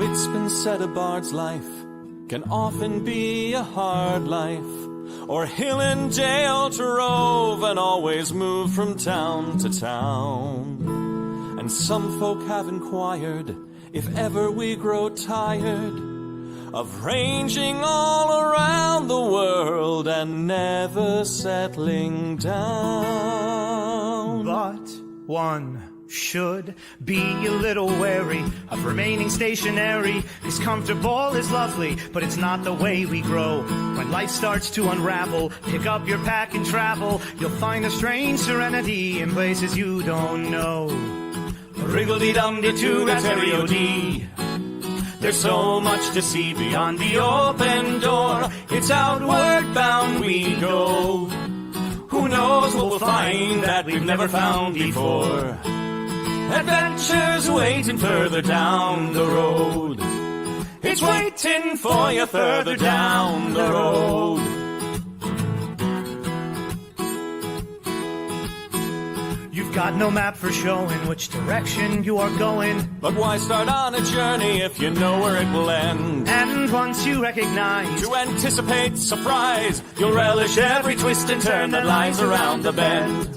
It's been said a bard's life can often be a hard life, or hill and dale to rove and always move from town to town. And some folk have inquired if ever we grow tired of ranging all around the world and never settling down. But one should be a little wary of remaining stationary, 'cause comfortable is lovely, but it's not the way we grow. When life starts to unravel, pick up your pack and travel. You'll find a strange serenity in places you don't know. Wriggle-dee-dum-dee-doo-da-terry-o-dee. There's so much to see beyond the open door. It's outward bound we go. Who knows what we'll find that we've never found before. Adventures waiting further down the road. It's waiting for you further down the road. You've got no map for showing which direction you are going. But why start on a journey if you know where it will end? And once you recognize, to anticipate surprise, you'll relish every twist and turn that lies around the bend.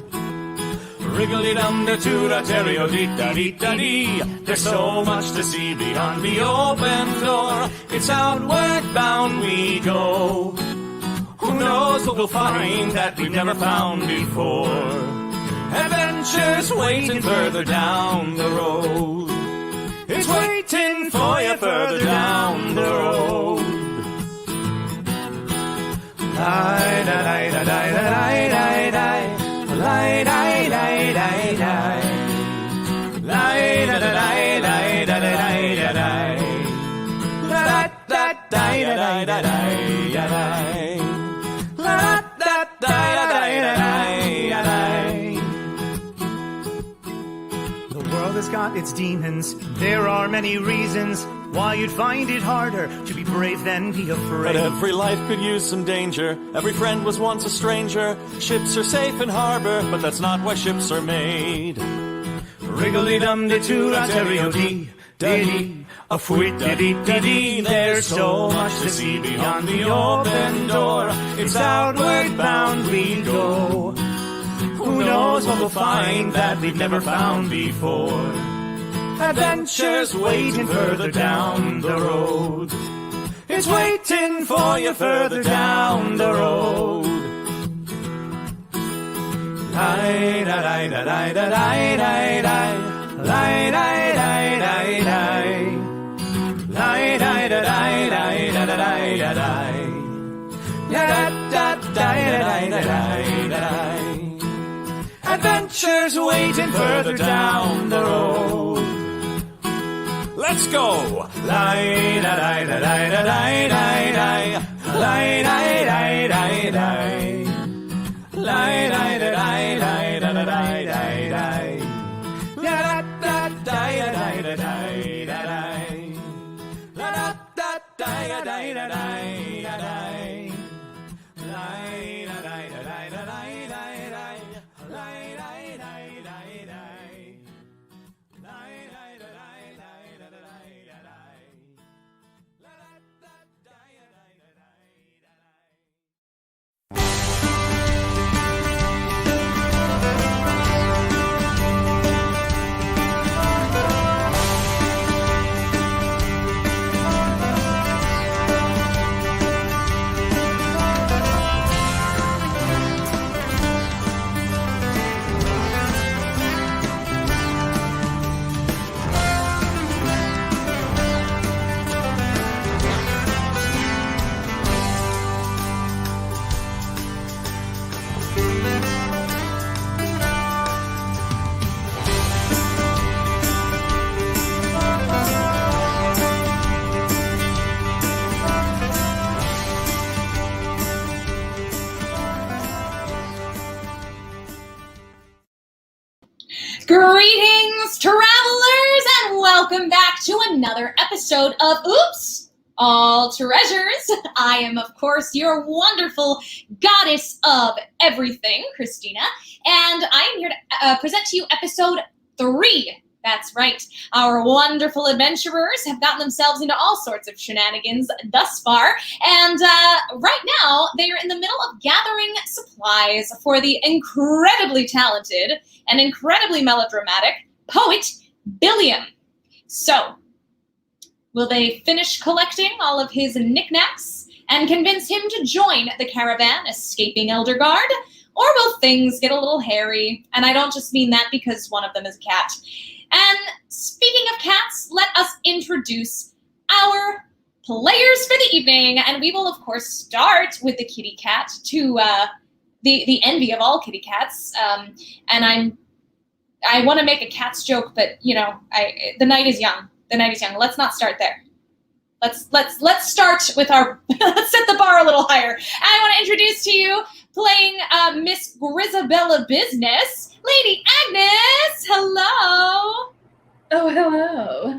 Wriggle-dee-dum-da-doo-da-terry-o-dee-da-dee-da-dee. There's so much to see beyond the open door. It's outward bound we go. Who knows what we'll find that we've never found before. Adventures waiting further down the road. It's waiting for you further down the road. Lie-da-lie-da-lie-da-lie-da-lie. Lie-da-lie-da-lie-da-lie. Lie-da-da-lie-da-lie-da-lie-da-lie. La-da-da-lie-da-lie-da-lie. La-da-da-lie-da-lie-da-lie. The world has got its demons. There are many reasons why you'd find it harder to be brave than be afraid. But every life could use some danger. Every friend was once a stranger. Ships are safe in harbor, but that's not why ships are made. Wriggle-dee-dum-dee-doo-da-terry-o-dee-da-dee. A fwit-da-dee-da-dee. There's so much to see beyond the open door. It's outward bound we go. Who knows what we'll find that we've never found before. Adventures waiting further down the road. It's waiting for you further down the road. Lie-da-lie-da-lie-da-lie-da-lie. Lie-da-lie-da-lie-da-lie. Lie-da-lie-da-lie-da-lie-da-lie. La-da-da-da-da-da-da-da-da. Adventures waiting further down the road. Let's go! Lie-da-lie-da-lie-da-lie-da-lie. Lie-da-lie-da-lie-da-lie. Lie-da-lie-da-lie-da-lie-da-lie. La-da-da-da-da-da-da-lie. La-da-da-da-da-da-da-lie. Greetings, travelers, and welcome back to another episode of Oops, All Treasures. I am, of course, your wonderful goddess of everything, Christina, and I am here to present to you episode 3 That's right. Our wonderful adventurers have gotten themselves into all sorts of shenanigans thus far, and right now they are in the middle of gathering supplies for the incredibly talented and incredibly melodramatic poet Billiam. So, will they finish collecting all of his knickknacks and convince him to join the caravan escaping Elderguard? Or will things get a little hairy? And I don't just mean that because one of them is a cat. And speaking of cats, let us introduce our players for the evening. And we will, of course, start with the kitty cat, to the envy of all kitty cats. And I want to make a cat's joke, but the night is young. The night is young. Let's not start there. Let's start with our let's set the bar a little higher. And I want to introduce to you, playing Miss Grisabella Business, Lady Agnes. Hello. Oh, hello.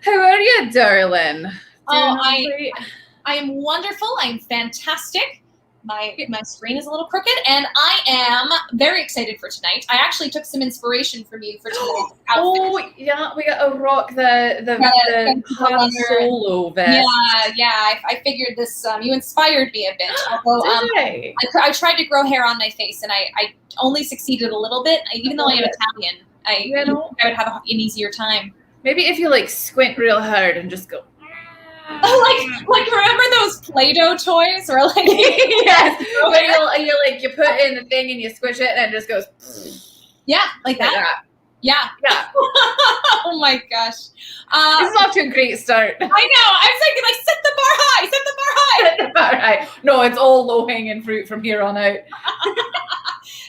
How are you, darling? I am wonderful. I am fantastic. My screen is a little crooked, and I am very excited for tonight. I actually took some inspiration from you for tonight's outfit. Oh, yeah, we got to rock the Han Solo vest. Yeah. I figured this. You inspired me a bit. Although I tried to grow hair on my face, and I only succeeded a little bit. Even though I am Italian, I would have an easier time. Maybe if you squint real hard and just go. like remember those Play-Doh toys, or yes, where you put in the thing and you squish it and it just goes. Yeah, like that. Yeah. Oh my gosh. This is off to a great start. I know. I was thinking, set the bar high. Set the bar high. Set the bar high. No, it's all low-hanging fruit from here on out.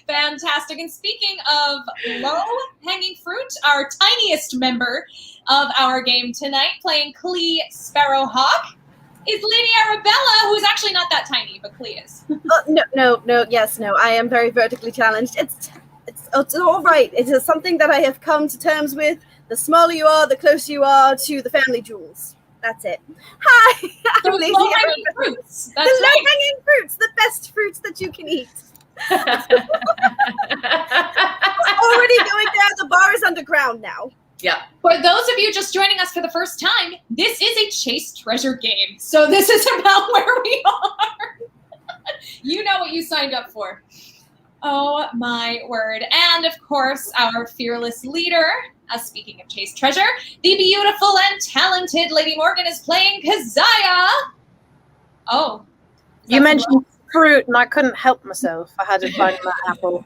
Fantastic. And speaking of low-hanging fruit, our tiniest member of our game tonight, playing Klee Sparrowhawk, is Lady Arabella, who is actually not that tiny, but Klee is. No. I am very vertically challenged. It's all right. It is something that I have come to terms with. The smaller you are, the closer you are to the family jewels. That's it. Hi. I'm Lady low-hanging fruits. The low-hanging fruits, the best fruits that you can eat. Already going there. The bar is underground now. Yeah. For those of you just joining us for the first time, this is a chase treasure game. So this is about where we are. You know what you signed up for. Oh my word. And of course, our fearless leader, speaking of chase treasure, the beautiful and talented Lady Morgan is playing Keziah. Oh. You mentioned fruit and I couldn't help myself. I had to find my apple.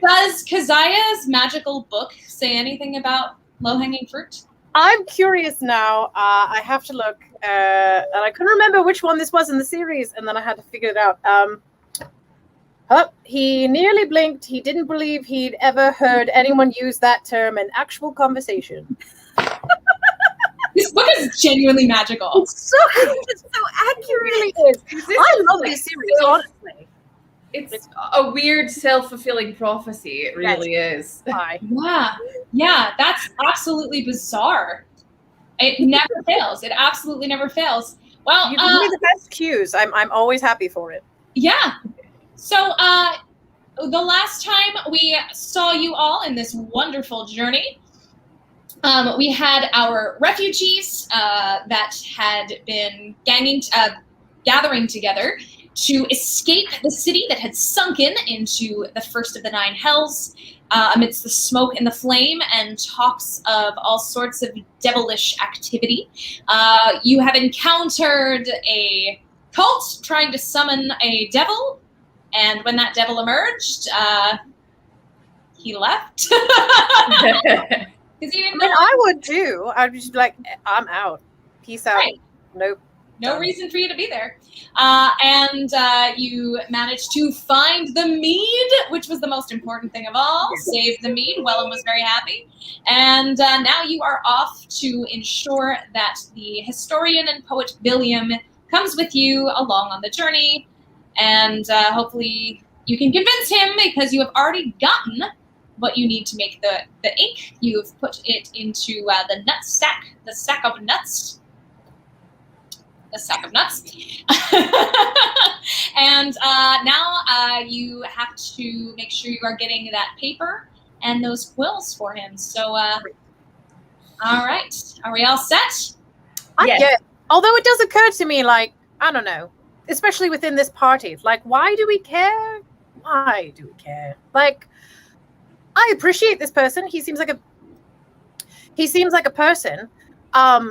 Does Keziah's magical book say anything about low-hanging fruit? I'm curious now. I have to look. And I couldn't remember which one this was in the series, and then I had to figure it out. He nearly blinked. He didn't believe he'd ever heard anyone use that term in actual conversation. This book is genuinely magical. It's so accurate. It really is. I love this series, honestly. It's a weird self-fulfilling prophecy. It really is. Yeah, that's absolutely bizarre. It never fails. It absolutely never fails. Well, You give me the best cues. I'm always happy for it. Yeah. So, the last time we saw you all in this wonderful journey, we had our refugees that had been gathering together to escape the city that had sunken into the first of the 9 hells, amidst the smoke and the flame and talks of all sorts of devilish activity. You have encountered a cult trying to summon a devil, and when that devil emerged, he left. I would too. I'd just be like, I'm out. Peace out. Right. Nope. No reason for you to be there. And you managed to find the mead, which was the most important thing of all. Saved the mead. Wellum was very happy. And now you are off to ensure that the historian and poet Billiam comes with you along on the journey. And hopefully you can convince him, because you have already gotten what you need to make the ink. You've put it into the nut sack, the sack of nuts. A sack of nuts. And now you have to make sure you are getting that paper and those quills for him. So All right. Are we all set? Yes. Yeah. Although it does occur to me, like, I don't know, especially within this party, like, why do we care? Why do we care? Like, I appreciate this person. He seems like a person. But,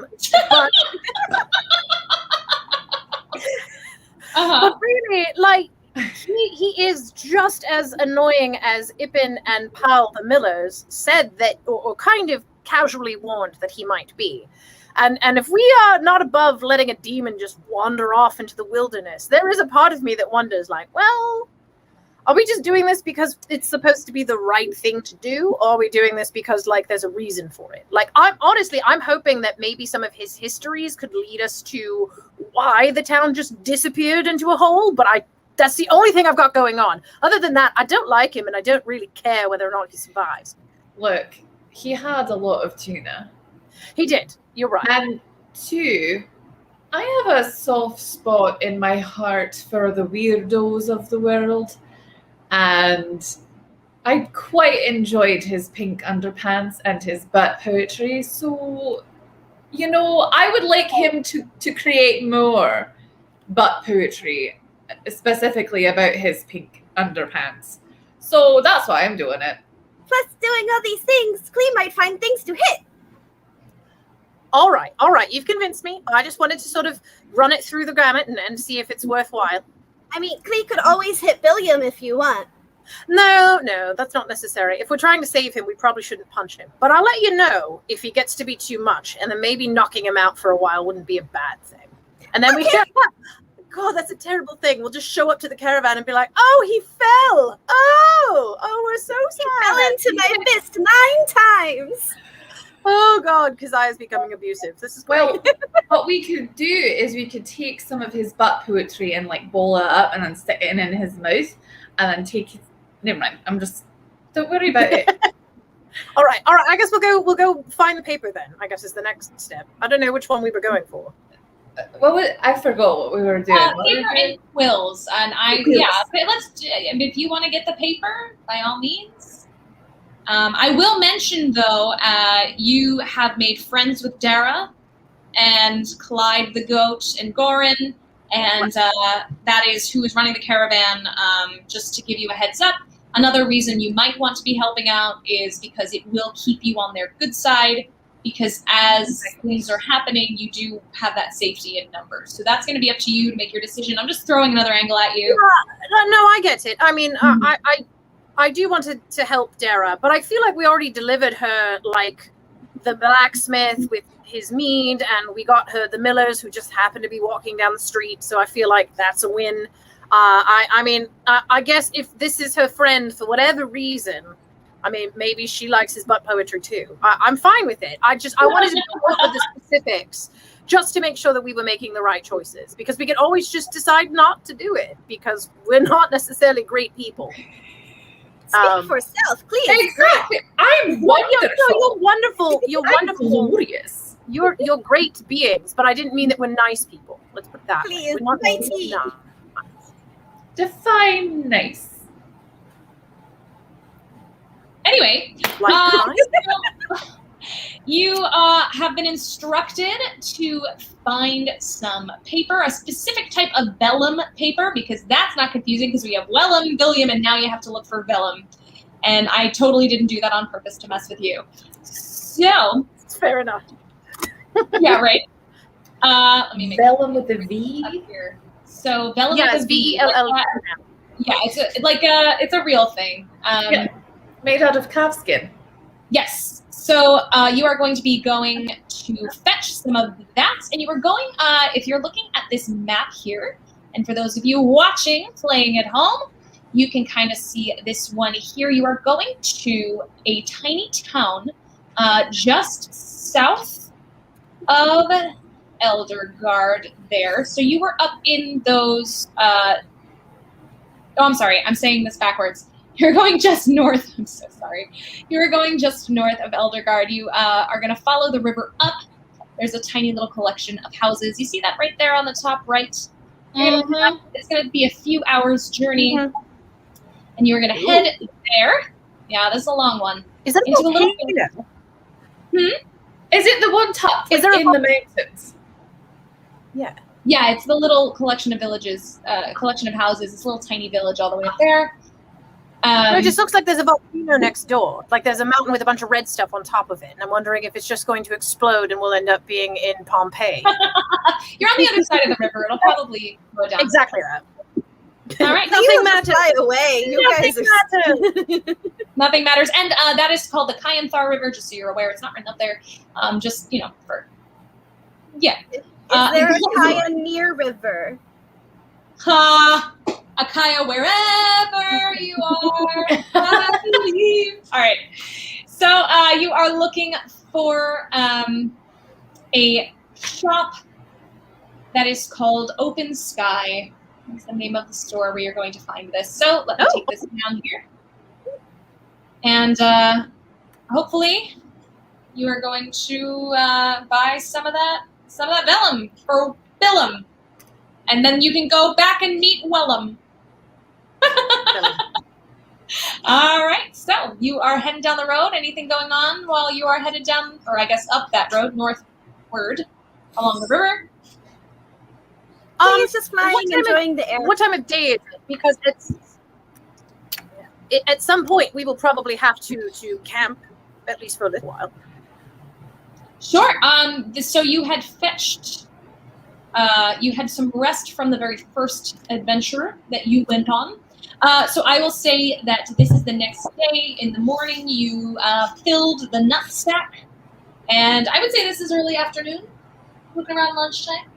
but really, like, he is just as annoying as Ippin and Pal the Millers said that, or kind of casually warned that he might be. And if we are not above letting a demon just wander off into the wilderness, there is a part of me that wonders, like, well, are we just doing this because it's supposed to be the right thing to do? Or are we doing this because, like, there's a reason for it? Like, I'm hoping that maybe some of his histories could lead us to why the town just disappeared into a hole. But that's the only thing I've got going on. Other than that, I don't like him and I don't really care whether or not he survives. Look, he had a lot of tuna. He did. You're right. And 2, I have a soft spot in my heart for the weirdos of the world. And I quite enjoyed his pink underpants and his butt poetry. So, I would like him to create more butt poetry, specifically about his pink underpants. So that's why I'm doing it. Plus, doing all these things, Klee might find things to hit. All right. You've convinced me. I just wanted to sort of run it through the gamut and see if it's worthwhile. I mean, Klee could always hit Billiam if you want. No, that's not necessary. If we're trying to save him, we probably shouldn't punch him. But I'll let you know if he gets to be too much, and then maybe knocking him out for a while wouldn't be a bad thing. And then we can... God, that's a terrible thing. We'll just show up to the caravan and be like, oh, he fell. Oh, we're so sad. He fell into my fist 9 times. Oh, God, Keziah's becoming abusive. This is great. Well, what we could do is we could take some of his butt poetry and, like, bowl it up and then stick it in his mouth and then take his... Never mind. Don't worry about it. All right. I guess we'll go find the paper then, I guess is the next step. I don't know which one we were going for. I forgot what we were doing. Paper and quills, and but if you want to get the paper, by all means. I will mention though, you have made friends with Dara and Clyde the goat and Gorin, and that is who is running the caravan. Just to give you a heads up, another reason you might want to be helping out is because it will keep you on their good side. Because as things are happening, you do have that safety in numbers. So that's going to be up to you to make your decision. I'm just throwing another angle at you. No, I get it. I mean, I do want to help Dara, but I feel like we already delivered her, like, the blacksmith with his mead, and we got her the Millers who just happened to be walking down the street. So I feel like that's a win. I guess if this is her friend for whatever reason, I mean, maybe she likes his butt poetry too. I'm fine with it. I wanted to know for the specifics just to make sure that we were making the right choices, because we could always just decide not to do it because we're not necessarily great people. Speak for yourself, please. Exactly. I'm wonderful. You're wonderful. You're I'm wonderful. glorious. You're great beings, but I didn't mean that we're nice people. Let's put it that way. Please, We're not mighty. nice. Define nice. Anyway, Like you have been instructed to find some paper, a specific type of vellum paper, because that's not confusing because we have vellum, William, and now you have to look for vellum. And I totally didn't do that on purpose to mess with you. So, fair enough. yeah, right. Let me make Vellum with a V. it up here. So vellum Yeah, with it's a V. VELL. Yeah, it's a real thing. Yeah. Made out of calf skin. Yes. So you are going to be going to fetch some of that, and you are going. If you're looking at this map here, and for those of you watching, playing at home, you can kind of see this one here. You are going to a tiny town just south of Eldergard there. So you were up in those. I'm sorry. I'm saying this backwards. You're going just north. I'm so sorry. You're going just north of Eldergard. You are going to follow the river up. There's a tiny little collection of houses. You see that right there on the top right? Mm-hmm. It's going to be a few hours journey. Mm-hmm. And you're going to head there. Yeah, this is a long one. Is that into a little. Is it the one tucked Is there a in the mountains? Yeah, it's the little collection of villages, collection of houses. This little tiny village all the way up there. It just looks like there's a volcano next door. Like there's a mountain with a bunch of red stuff on top of it. And I'm wondering if it's just going to explode and we'll end up being in Pompeii. You're on the other side of the river. It'll probably go down. Exactly that. All right. Nothing matters. Fly away. You guys are. Nothing matters. And that is called the Kyanthar River, just so you're aware. It's not written up there. Just, for... Yeah. Is there a Kaya near river? Akaya, wherever you are, I believe. All right. So you are looking for a shop that is called Open Sky. That's the name of the store where you're going to find this. So let me take this down here. And hopefully you are going to buy some of that vellum for Billum. And then you can go back and meet Wellum. All right, so you are heading down the road. Anything going on while you are headed down, or I guess up that road, northward, along the river? He's just flying, enjoying the air. What time of day is it? Because at some point we will probably have to camp, at least for a little while. Sure. So you had fetched. You had some rest from the very first adventure that you went on. So I will say that this is the next day. In the morning, you filled the nutsack. And I would say this is early afternoon, looking around lunchtime.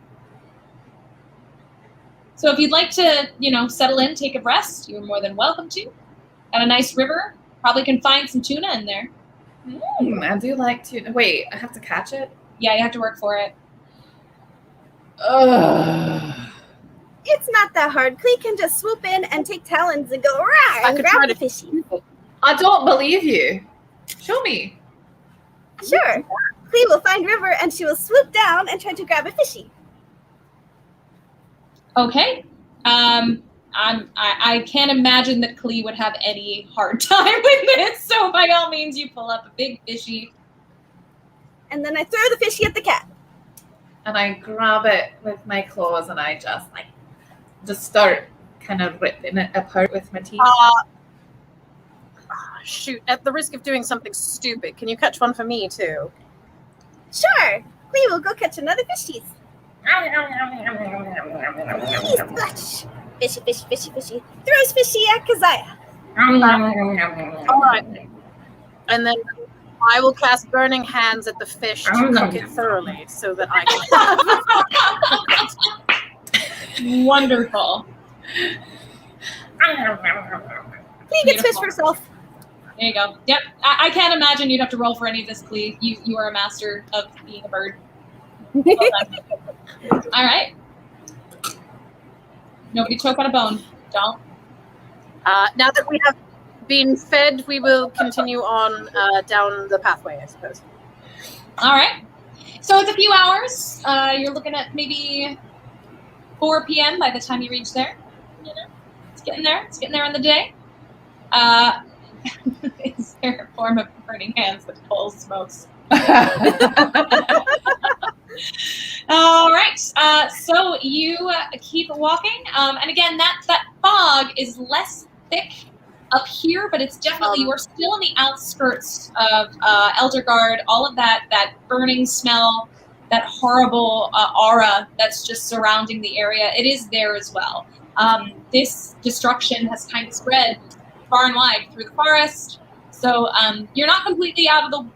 So if you'd like to, settle in, take a rest, you're more than welcome to. Got a nice river. Probably can find some tuna in there. I do like tuna. Wait, I have to catch it? Yeah, you have to work for it. It's not that hard. Klee can just swoop in and take talons and go rah and grab the fishy. I don't believe you. Show me. Sure. Klee will find River and she will swoop down and try to grab a fishy. Okay. I can't imagine that Klee would have any hard time with this. So by all means, you pull up a big fishy. And then I throw the fishy at the cat. And I grab it with my claws and I just start kind of ripping it apart with my teeth. Shoot, at the risk of doing something stupid, can you catch one for me too? Sure. Klee will go catch another fishy. Splash. Fishy, fishy, fishy, fishy. Throws fishy at Kazaya. All right. And then I will cast Burning Hands at the fish to cook it thoroughly so that I can... Wonderful. Klee gets fish for herself. There you go. Yep. I can't imagine you'd have to roll for any of this, Klee. You are a master of being a bird. Well done. All right. Nobody choke on a bone. Don't. Now that we have been fed, we will continue on down the pathway, I suppose. All right. So it's a few hours. You're looking at maybe 4 p.m. by the time you reach there. It's getting there. It's getting there in the day. Is there a form of Burning Hands that pulls smokes? All right. So you keep walking. And again, that fog is less thick up here, but it's definitely, you are still in the outskirts of Eldergard. All of that burning smell, that horrible aura that's just surrounding the area, it is there as well. This destruction has kind of spread far and wide through the forest. So you're not completely out of the,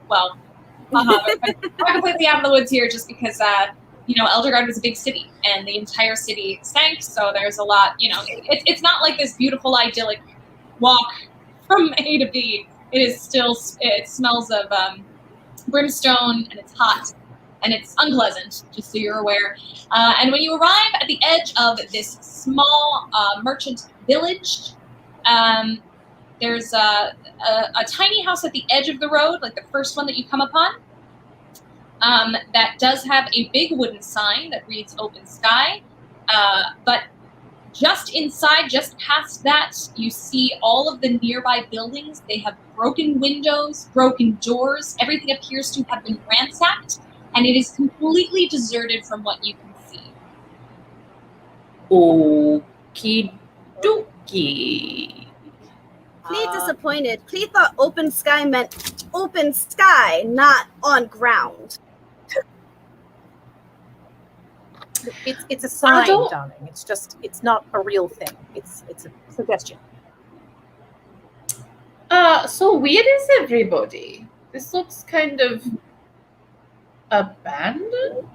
not completely out of the woods here just because, Eldergard was a big city and the entire city sank. So there's a lot, it's not like this beautiful, idyllic walk from A to B. It smells of brimstone and it's hot and it's unpleasant, just so you're aware. And when you arrive at the edge of this small merchant village, there's a tiny house at the edge of the road, like the first one that you come upon, that does have a big wooden sign that reads Open Sky. But Just inside, just past that, you see all of the nearby buildings. They have broken windows, broken doors. Everything appears to have been ransacked, and it is completely deserted from what you can see. Okie dokie. Clee disappointed. Clee thought open sky meant open sky, not on ground. It's a sign, don't- darling. It's not a real thing. It's a suggestion. So where is everybody? This looks kind of abandoned.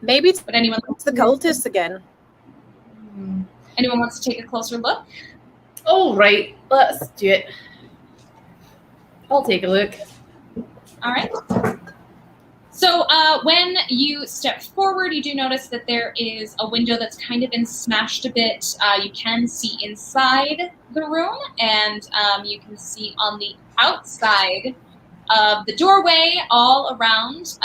Maybe it's But anyone the cultists again. anyone wants to take a closer look? All right, let's do it. I'll take a look. All right. So when you step forward, you do notice that there is a window that's kind of been smashed a bit. You can see inside the room, and you can see on the outside of the doorway, all around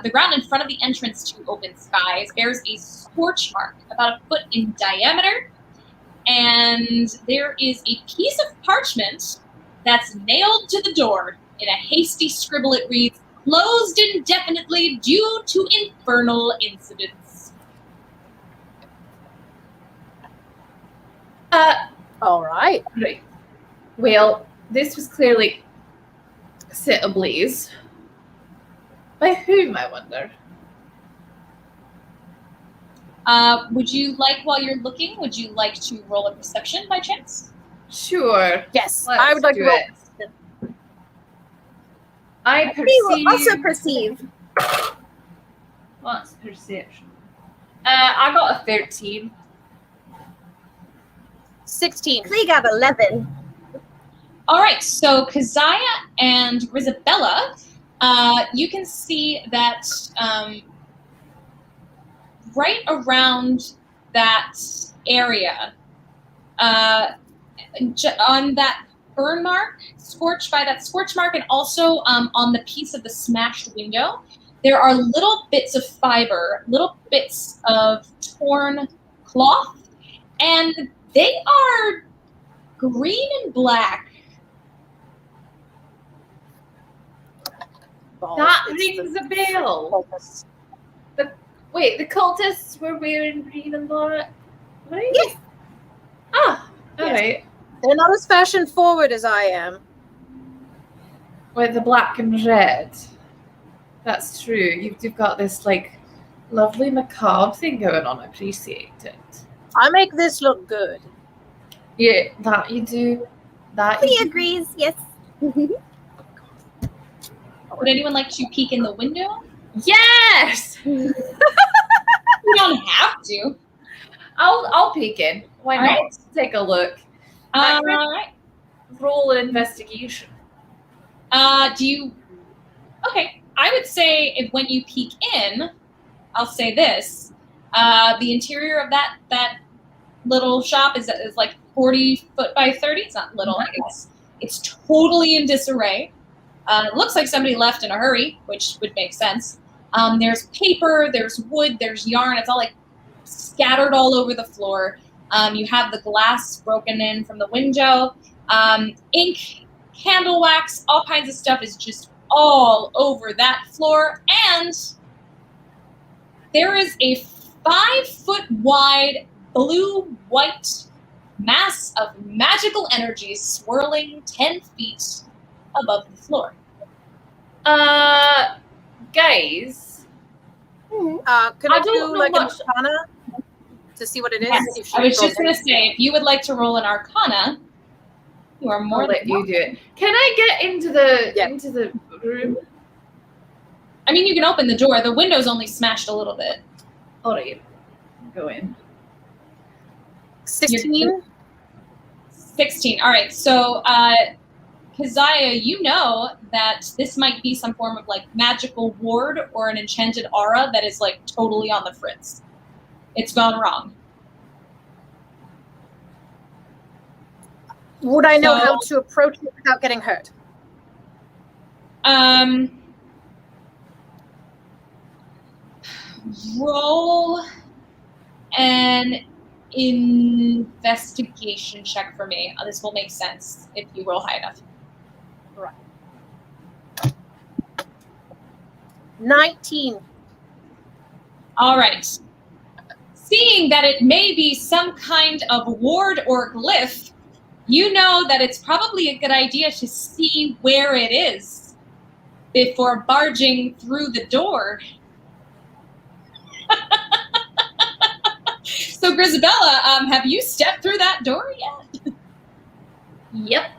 the ground in front of the entrance to Open Skies, bears a scorch mark about a foot in diameter, and there is a piece of parchment that's nailed to the door. In a hasty scribble, it reads, "Closed indefinitely due to infernal incidents." All right. Right. Well, this was clearly set ablaze. By whom, I wonder? Would you like, while you're looking, would you like to roll a perception by chance? Sure. Yes, Let's I would like do to roll. it. I Clee will perceive. also perceive. What's perception? I got a 13. 16. Clee got 11. All right, so Keziah and Grisabella, you can see that right around that area, on that burn mark, scorched by that scorch mark, and also on the piece of the smashed window, there are little bits of fiber, little bits of torn cloth, and they are green and black. That It's rings the a bell. cultists. Wait, the cultists were wearing green and black, right? Yes. Ah, all Yes. right. They're not as fashion forward as I am. With the black and red. That's true. You've got this like lovely macabre thing going on. I appreciate it. I make this look good. Yeah, that you do. That Clee you do. agrees, yes. Would anyone like to peek in the window? Yes. You don't have to. I'll peek in. Why All not? right. Take a look. All right. Roll an investigation. Do you? Okay, I would say if when you peek in, I'll say this: the interior of that little shop is like 40 foot by 30. It's not little. It's totally in disarray. It looks like somebody left in a hurry, which would make sense. There's paper, there's wood, there's yarn. It's all like scattered all over the floor. You have the glass broken in from the window. Ink, candle wax, all kinds of stuff is just all over that floor. And there is a 5 foot wide blue-white mass of magical energy swirling 10 feet above the floor. Guys, Can I I don't do know like an much- arcana to see what it is? Yes, If she I was rolls just going it. to say, if you would like to roll an Arcana, you are more I'll let than you do it. Can I get into the Yeah. into the room? I mean, you can open the door. The window's only smashed a little bit. All right, go in. 16. 16. All right. So, Keziah, you know that this might be some form of like magical ward or an enchanted aura that is like totally on the fritz. It's gone wrong. Would I know So- how to approach it without getting hurt? roll an investigation check for me. This will make sense if you roll high enough. 19. All right. Seeing that it may be some kind of ward or glyph, you know that it's probably a good idea to see where it is before barging through the door. So, Grisabella, have you stepped through that door yet? Yep.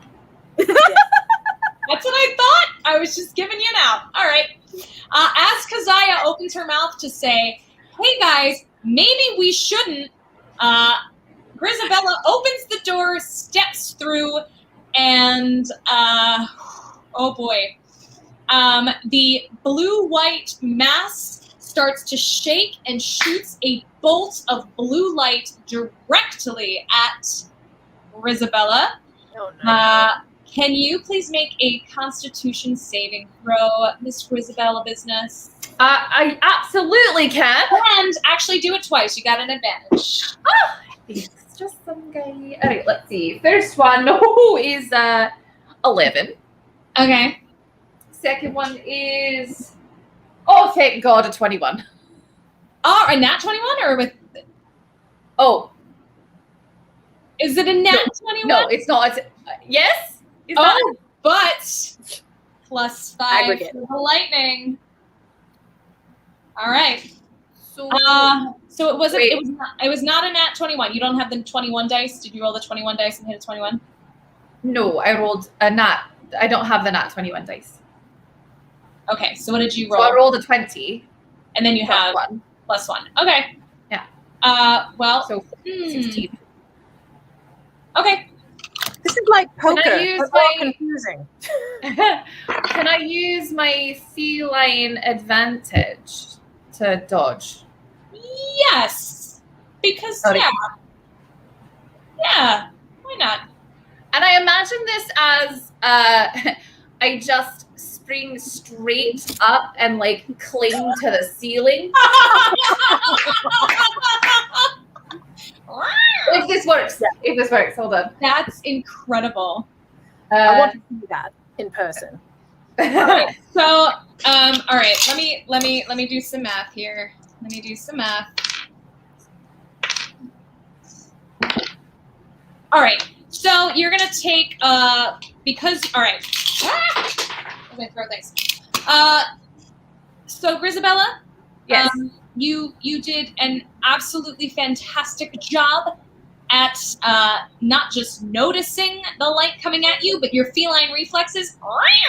That's what I thought. I was just giving you an out. All right. As Keziah opens her mouth to say, hey, guys, maybe we shouldn't, Grisabella opens the door, steps through, and, oh boy, the blue-white mass starts to shake and shoots a bolt of blue light directly at Grisabella. Oh, no. Can you please make a Constitution saving throw, Miss Grisabella Business? I absolutely can. And actually do it twice. You got an advantage. It's just some guy. All right, let's see. First one is 11. Okay. Second one is, oh, thank God, a 21. Oh, a nat 21 or with? Oh, Is it a nat 21? no, it's not. Yes? Is Oh, but plus 5 Aggregate. for the lightning. All right. that? So it wasn't. Wait. It was not a nat 21. You don't have the 21 dice. Did you roll the 21 dice and hit a 21? No, I rolled a nat. I don't have the nat 21 dice. Okay. So what did you So roll? I rolled a 20. And then you plus have one. plus 1. Okay. Yeah. Well. So 16. Okay. This is like poker. Can I use but more my- confusing. Can I use my feline advantage to dodge? Yes. Because Sorry. yeah. Why not? And I imagine this as I just spring straight up and like cling to the ceiling. If this works. If this works, hold on. That's incredible. I want to see that in person. Okay, so, all right. Let me do some math here. Let me do some math. All right. So you're gonna take because all right. I'm gonna throw things. So Grisabella, Yes. you did an absolutely fantastic job at not just noticing the light coming at you, but your feline reflexes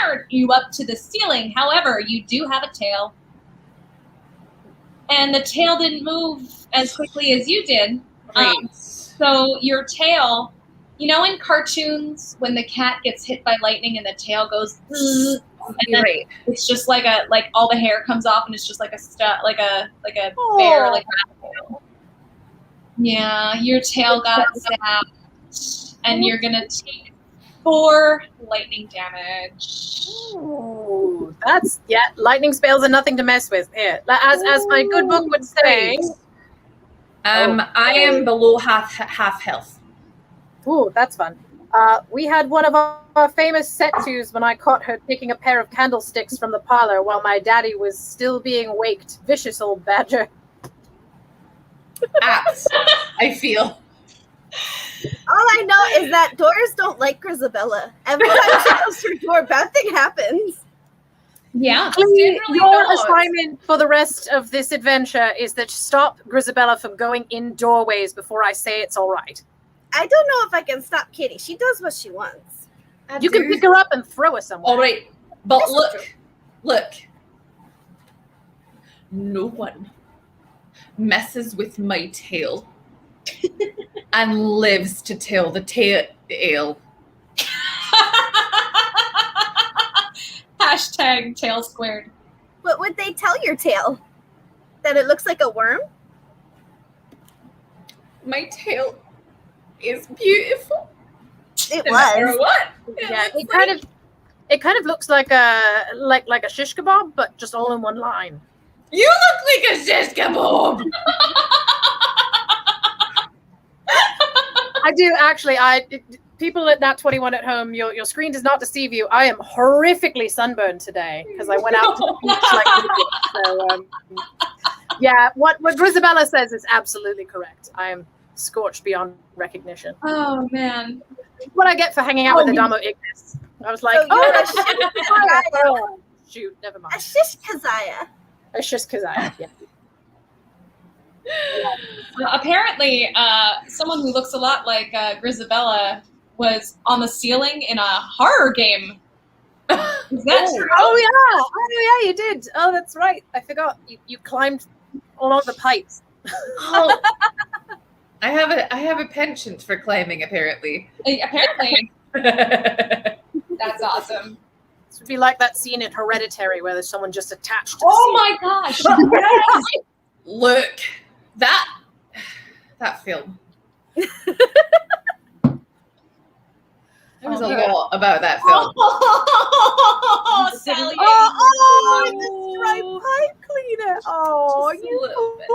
reared you up to the ceiling. However, you do have a tail. And the tail didn't move as quickly as you did. Great. So your tail, you know in cartoons when the cat gets hit by lightning and the tail goes and then Great. it's just like all the hair comes off and it's just like a bear like tail. Yeah, your tail got zapped and you're gonna take 4 lightning damage. Ooh, that's lightning spells are nothing to mess with. Here, as my good book would say. I am below half health. Ooh, that's fun. We had one of our famous set twos when I caught her taking a pair of candlesticks from the parlor while my daddy was still being waked. Vicious old badger. Apt, I feel. All I know is that doors don't like Grisabella. Every time she goes through a door, bad thing happens. Yeah. Your not. assignment for the rest of this adventure is that stop Grisabella from going in doorways before I say it's all right. I don't know if I can stop Kitty. She does what she wants. You can pick her up and throw her somewhere. All right, but This is look. No one messes with my tail and lives to tell the tale. Hashtag tail squared. What would they tell your tail? That it looks like a worm? My tail is beautiful. It No matter was. what. Yeah, it kind of looks like a shish kebab, but just all in one line. You look like a shish kebab. I do actually. People at Nat 21 at home, your screen does not deceive you. I am horrifically sunburned today because I went out to the beach so, yeah, what Grisabella says is absolutely correct. I am scorched beyond recognition. Oh man. What I get for hanging out with Adamo Ignis. I was like, So you're a that's shish Kazaya. Kazaya. Oh, shoot, never A mind. shish Kazaya. It's just Kazaya. Yeah. Apparently, someone who looks a lot like Grisabella was on the ceiling in a horror game. Is that true? Oh yeah, you did. Oh, that's right. I forgot. You climbed along the pipes. Oh, I have a penchant for climbing. Apparently. Apparently, that's awesome. This would be like that scene in Hereditary where there's someone just attached to Oh the my gosh! Yes! Look, that film. There was a lot about that film. Oh, Sally. Oh, the striped pipe cleaner. Oh, Just a you little bit.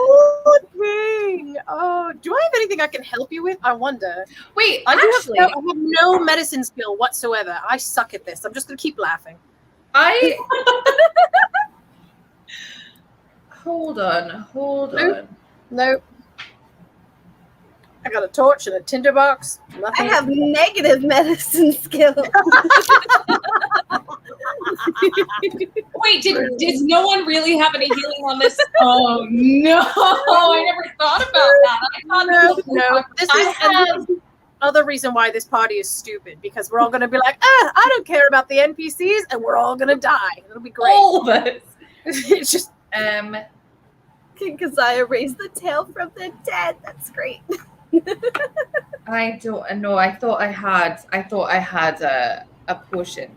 good thing. Oh, do I have anything I can help you with? I wonder. Wait, I actually, have no medicine skill whatsoever. I suck at this. I'm just going to keep laughing. I hold on. Nope. I got a torch and a tinderbox. I Nothing. have negative medicine skill. Wait, did no one really have any healing on this? Oh no! I never thought about that. I thought No. This is another reason why this party is stupid, because we're all going to be like, I don't care about the NPCs, and we're all going to die. It'll be great. All of us. It's just King Kazaya raised the tail from the dead. That's great. I don't know. I thought I had a potion.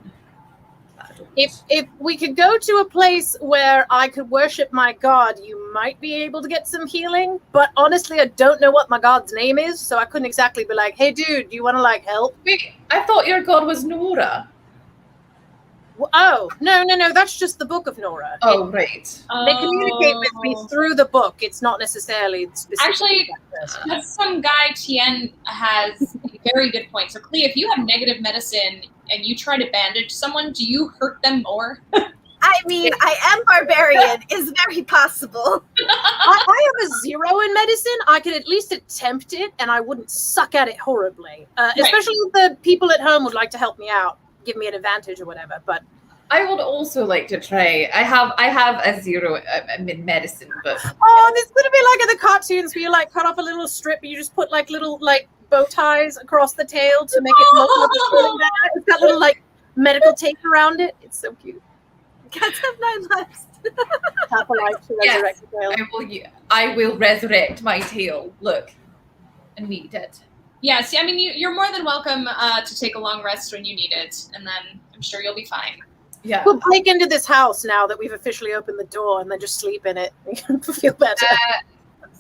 I don't. if we could go to a place where I could worship my god, you might be able to get some healing. But honestly, I don't know what my god's name is, so I couldn't exactly be like, hey, dude, do you want to help? Wait, I thought your god was Nora. Oh, no, that's just the Book of Nora. Oh, right. They communicate with me through the book. It's not necessarily specific. Actually, that's some guy Tien has a very good point. So, Clea, if you have negative medicine and you try to bandage someone, do you hurt them more? I mean, I am barbarian. Is very possible. I have a 0 in medicine. I could at least attempt it, and I wouldn't suck at it horribly. Especially if the people at home would like to help me out, give me an advantage or whatever. But I would also like to try. I have a 0 in medicine, but this could be like in the cartoons where you cut off a little strip, and you just put little bow ties across the tail to make it look like it's really bad. It's got little medical tape around it. It's so cute. Cats have 9 lives. Half a life to Yes. resurrect the tail. I will resurrect my tail. Look, I need it. Yeah, see, I mean, you're more than welcome to take a long rest when you need it, and then I'm sure you'll be fine. Yeah. We'll break into this house now that we've officially opened the door, and then just sleep in it. Feel better.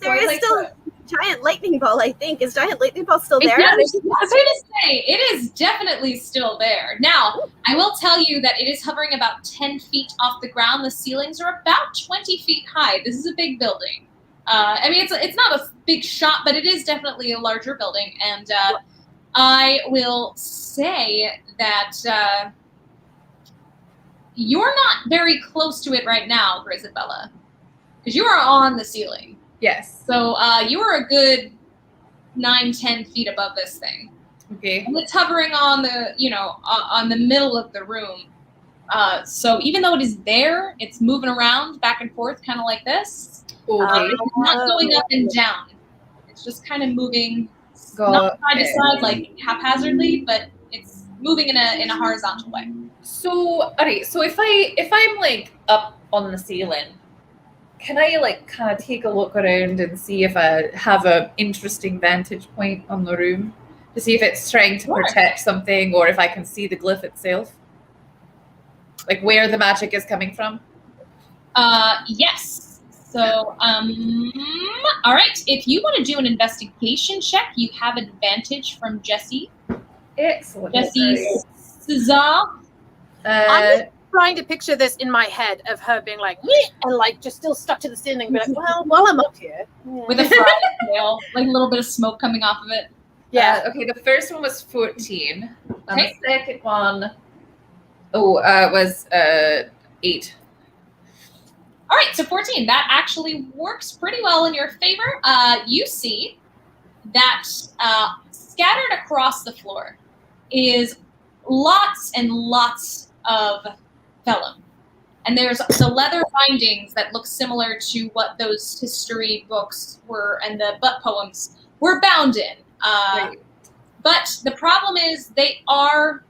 There is still giant lightning ball, I think. Is giant lightning ball still there? I was going to say, it is definitely still there. Now, I will tell you that it is hovering about 10 feet off the ground. The ceilings are about 20 feet high. This is a big building. I mean, it's not a big shop, but it is definitely a larger building. And I will say that you're not very close to it right now, Grisabella, because you are on the ceiling. Yes. So you are a good 9-10 feet above this thing. Okay. And it's hovering on the, on the middle of the room. So even though it is there, it's moving around back and forth, kind of like this. Okay. It's not going up and down. It's just kind of moving, not side to side, like haphazardly, but it's moving in a horizontal way. So, alright. So if I'm up on the ceiling, can I kind of take a look around and see if I have an interesting vantage point on the room to see if it's trying to protect something, or if I can see the glyph itself, where the magic is coming from? Yes. So, all right. If you want to do an investigation check, you have advantage from Jesse. Excellent. Jesse Cesar. I'm trying to picture this in my head of her being like, "Meh," and like just still stuck to the ceiling, be like, well, while I'm up here. With a fried tail, like a little bit of smoke coming off of it. Yeah. Okay, the first one was 14. And Okay. the second one was 8. All right, so 14. That actually works pretty well in your favor. You see that scattered across the floor is lots and lots of vellum. And there's the leather bindings that look similar to what those history books were and the butt poems were bound in. Right. But the problem is they are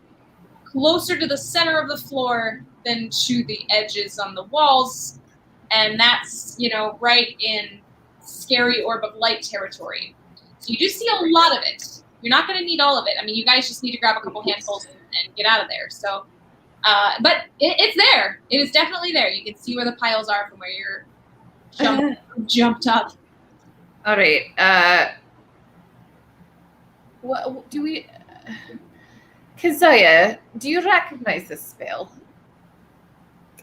closer to the center of the floor than to the edges on the walls. And that's, right in scary orb of light territory. So you do see a lot of it. You're not going to need all of it. I mean, you guys just need to grab a couple handfuls and get out of there. So, but it's there. It is definitely there. You can see where the piles are from where you're jumped up. All right. What do we... Keziah, do you recognize this spell?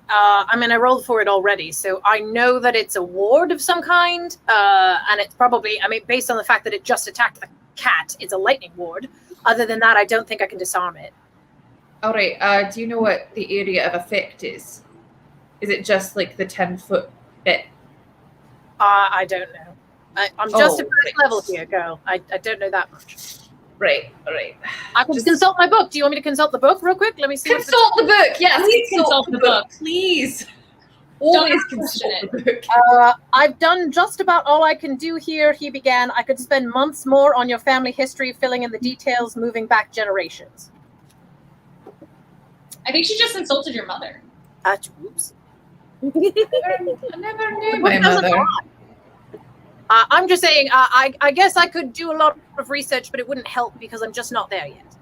I mean, I rolled for it already, so I know that it's a ward of some kind, and it's probably, I mean, based on the fact that it just attacked the cat, it's a lightning ward. Other than that, I don't think I can disarm it. All right. Do you know what the area of effect is? Is it just like the 10-foot bit? I don't know. I'm just at right. first level here, girl. I don't know that much. Right. All right. I can consult my book. Do you want me to consult the book real quick? Let me see. Consult the book. Yes. Please consult the book. Please. Don't Always question consult the book. I've done just about all I can do here, he began. I could spend months more on your family history, filling in the details, moving back generations. I think she just insulted your mother. Oops. I never knew The my book doesn't mother. lie. I'm just saying, I guess I could do a lot of research, but it wouldn't help because I'm just not there yet.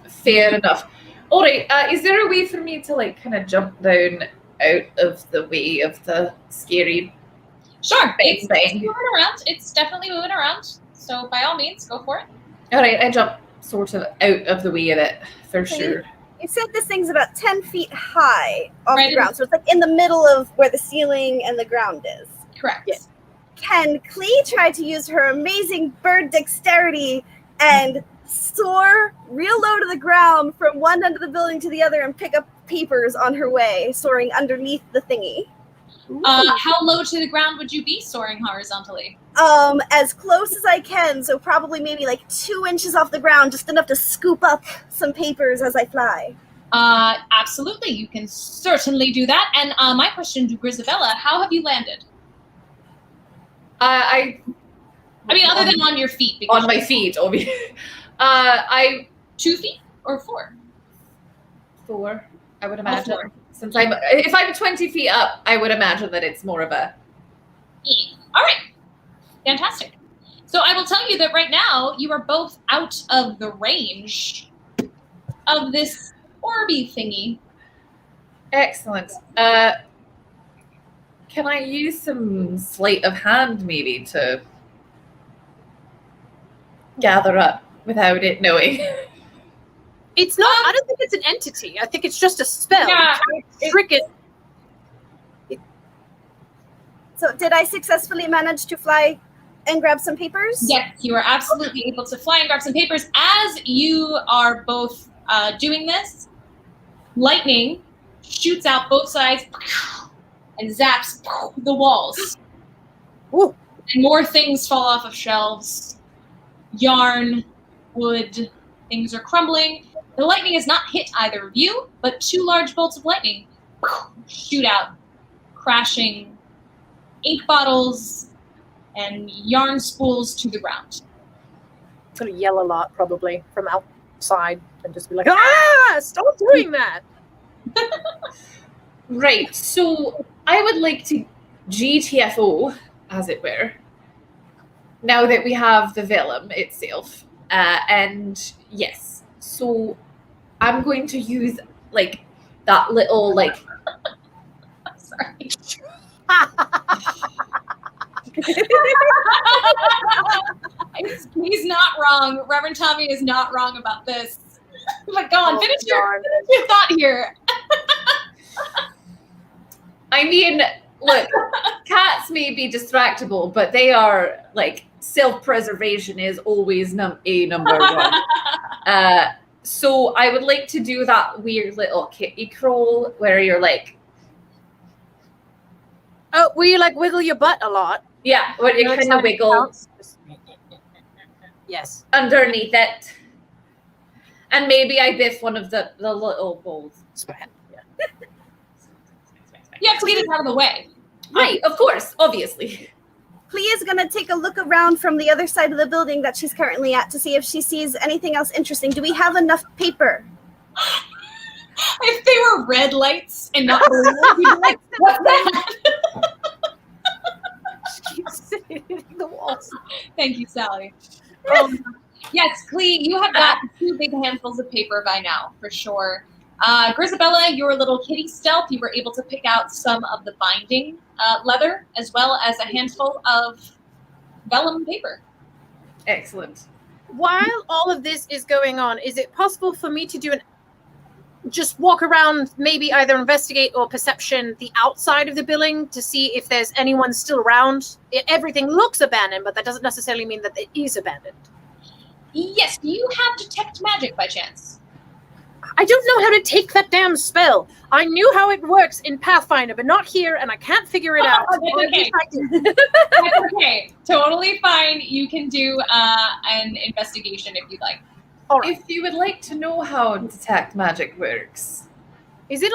Fair enough. All right. Is there a way for me to like kind of jump down out of the way of the scary Sure. It's thing? moving around. It's definitely moving around. So by all means, go for it. All right. I jump sort of out of the way of it for Okay. sure. You said this thing's about 10 feet high off Right the in- ground, so it's like in the middle of where the ceiling and the ground is. Correct. Yeah. Can Klee try to use her amazing bird dexterity and soar real low to the ground from one end of the building to the other and pick up papers on her way, soaring underneath the thingy? How low to the ground would you be soaring horizontally? As close as I can, so probably maybe like 2 inches off the ground, just enough to scoop up some papers as I fly. Absolutely. You can certainly do that. And my question to Grisabella, how have you landed? I mean, other than on your feet. because on my feet, obviously. I 2 feet or 4? 4, I would imagine. 4. Since if I'm 20 feet up, I would imagine that it's more of a. Yeah. All right. Fantastic. So I will tell you that right now you are both out of the range of this orby thingy. Excellent. Can I use some sleight of hand maybe to gather up without it knowing? It's not, I don't think it's an entity. I think it's just a spell. Yeah, You can't trick it. So did I successfully manage to fly and grab some papers? Yes, you are absolutely able to fly and grab some papers. As you are both doing this, lightning shoots out both sides and zaps the walls. Ooh. And more things fall off of shelves. Yarn, wood, things are crumbling. The lightning has not hit either of you, but 2 large bolts of lightning shoot out, crashing ink bottles and yarn spools to the ground. I'm going to yell a lot probably from outside and just be like, stop doing that. Right. So I would like to GTFO, as it were, now that we have the vellum itself. And yes, so I'm going to use like that little like. Sorry. He's not wrong. Reverend Tommy is not wrong about this. But go on, finish your thought here. I mean, look, cats may be distractible, but they are like self-preservation is always number one. So I would like to do that weird little kitty crawl where you're like, Oh, will you like wiggle your butt a lot? yeah, where you kind of wiggle Yes. underneath it, and maybe I biff one of the little balls. You have to get it out of the way. Right, of course, obviously. Clea is going to take a look around from the other side of the building that she's currently at to see if she sees anything else interesting. Do we have enough paper? If they were red lights and not blue, you'd be like, what's that? Keeps hitting the walls. Thank you, Sally. Yes, Clee, you have got 2 big handfuls of paper by now, for sure. Grisabella, your little kitty stealth, you were able to pick out some of the binding leather, as well as a handful of vellum paper. Excellent. While all of this is going on, is it possible for me to do just walk around, maybe either investigate or perception the outside of the building to see if there's anyone still around? Everything looks abandoned, but that doesn't necessarily mean that it is abandoned. Yes, do you have detect magic by chance? I don't know how to take that damn spell. I knew how it works in Pathfinder, but not here, and I can't figure it out. That's okay. That's okay. Totally fine. You can do an investigation if you'd like. All right. If you would like to know how detect magic works, Is it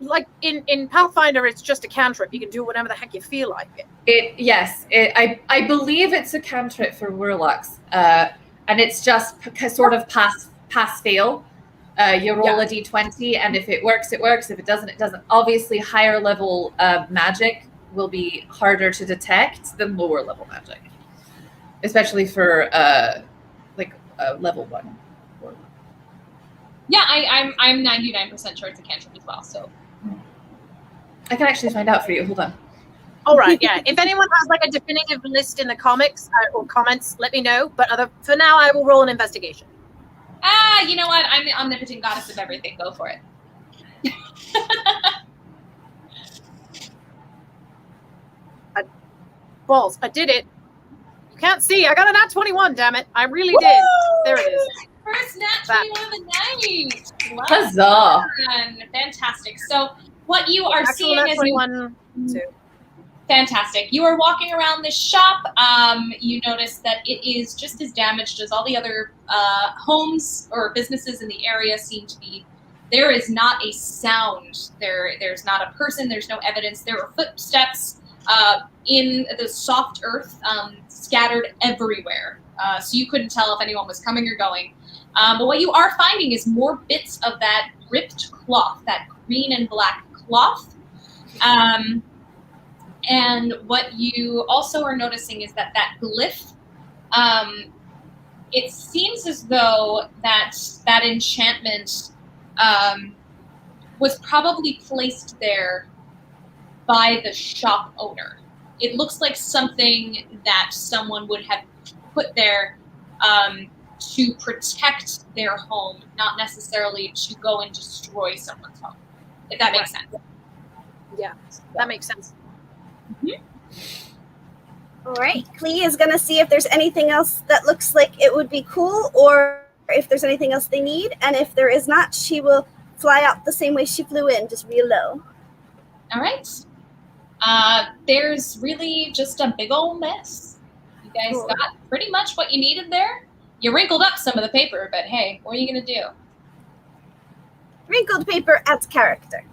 like in Pathfinder? It's just a cantrip. You can do whatever the heck you feel like. I believe it's a cantrip for warlocks, and it's just sort of pass fail. You roll a d20, and if it works, it works. If it doesn't, it doesn't. Obviously, higher level magic will be harder to detect than lower level magic, especially for level 1. Yeah, I'm 99% sure it's a cantrip as well. So I can actually find out for you. Hold on. All right, yeah. If anyone has like a definitive list in the comics or comments, let me know. But for now, I will roll an investigation. You know what? I'm the omnipotent goddess of everything. Go for it. Balls, I did it. You can't see. I got a nat 21. Damn it! I really did. There it is. First nat 21 of the night. Well Huzzah! done. Fantastic. So what you are Actual seeing nat as 21 too. Fantastic. You are walking around this shop. You notice that it is just as damaged as all the other homes or businesses in the area seem to be. There is not a sound. There's not a person. There's no evidence. There are footsteps in the soft earth scattered everywhere. So you couldn't tell if anyone was coming or going. But what you are finding is more bits of that ripped cloth, that green and black cloth. And what you also are noticing is that glyph, it seems as though that enchantment was probably placed there by the shop owner. It looks like something that someone would have put there to protect their home, not necessarily to go and destroy someone's home, if that makes sense. Yeah, that makes sense. All right. Clea is going to see if there's anything else that looks like it would be cool or if there's anything else they need. And if there is not, she will fly out the same way she flew in, just real low. All right. There's really just a big old mess. You guys Cool. got pretty much what you needed there. You wrinkled up some of the paper, but hey, what are you going to do? Wrinkled paper adds character.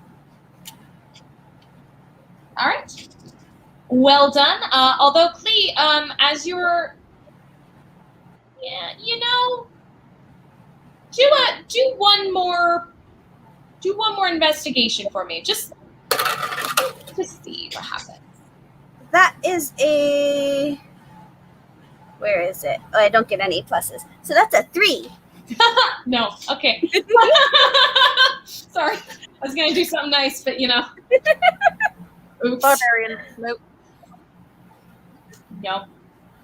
All right. Well done. Although, Clee, as you're, do one more investigation for me, just to see what happens. That is a... Where is it? Oh, I don't get any pluses. So that's a 3. No. Okay. Sorry, I was gonna do something nice, but oops. Barbarian. Nope. No.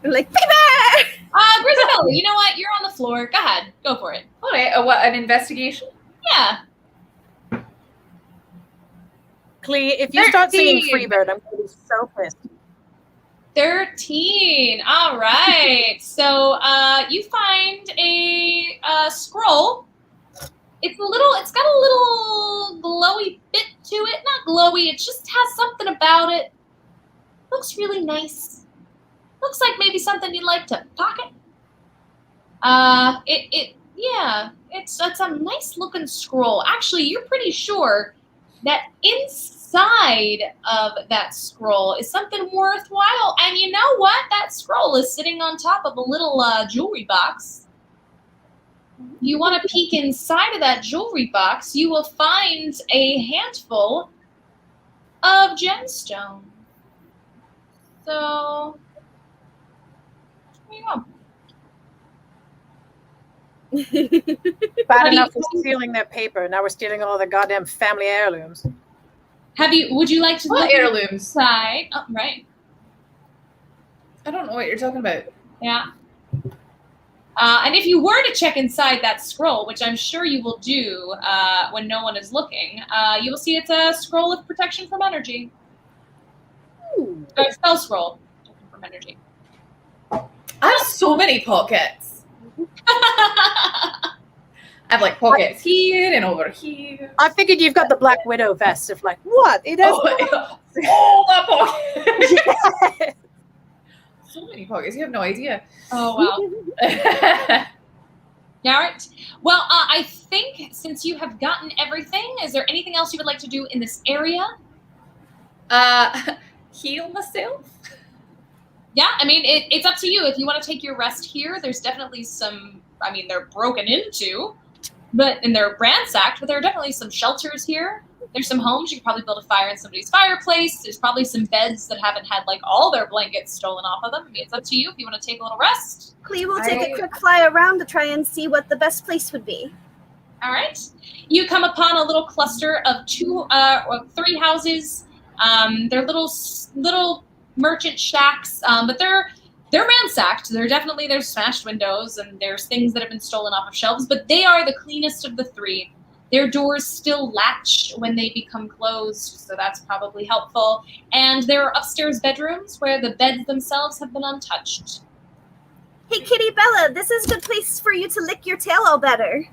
I'm like, paper! Grisabella, you know what? You're on the floor. Go ahead. Go for it. All right. What? An investigation? Yeah. Clee, if you start singing 13. Freebird, I'm going to be so pissed. 13. All right. So you find a scroll. It's got a little glowy bit to it. Not glowy, it just has something about it. Looks really nice. Looks like maybe something you'd like to pocket. It's a nice looking scroll. Actually, you're pretty sure that inside of that scroll is something worthwhile. And you know what? That scroll is sitting on top of a little jewelry box. You want to peek inside of that jewelry box, you will find a handful of gemstones. So, there you go. Bad enough for stealing their paper. Now we're stealing all their goddamn family heirlooms. Would you like to What look heirlooms? inside? Oh, right. I don't know what you're talking about. Yeah. And if you were to check inside that scroll, which I'm sure you will do when no one is looking, you will see it's a scroll of protection from energy. A spell scroll from energy. I have so many pockets. I have like pockets here and over here. I figured you've got the Black Widow vest of like, what? It has All the pockets. So many pockets. You have no idea. Oh, wow. All right. Well, I think since you have gotten everything, is there anything else you would like to do in this area? Heal myself. Yeah, I mean, it's up to you. If you want to take your rest here, there's definitely some, I mean, they're broken into, and they're ransacked, but there are definitely some shelters here. There's some homes. You could probably build a fire in somebody's fireplace. There's probably some beds that haven't had, like, all their blankets stolen off of them. I mean, it's up to you if you want to take a little rest. Clee will take a quick fly around to try and see what the best place would be. All right. You come upon a little cluster of 3 houses. They're little merchant shacks, but they're ransacked. There's smashed windows and there's things that have been stolen off of shelves, but they are the cleanest of the 3. Their doors still latch when they become closed, so that's probably helpful. And there are upstairs bedrooms where the beds themselves have been untouched. Hey, Kitty Bella, this is a good place for you to lick your tail all better.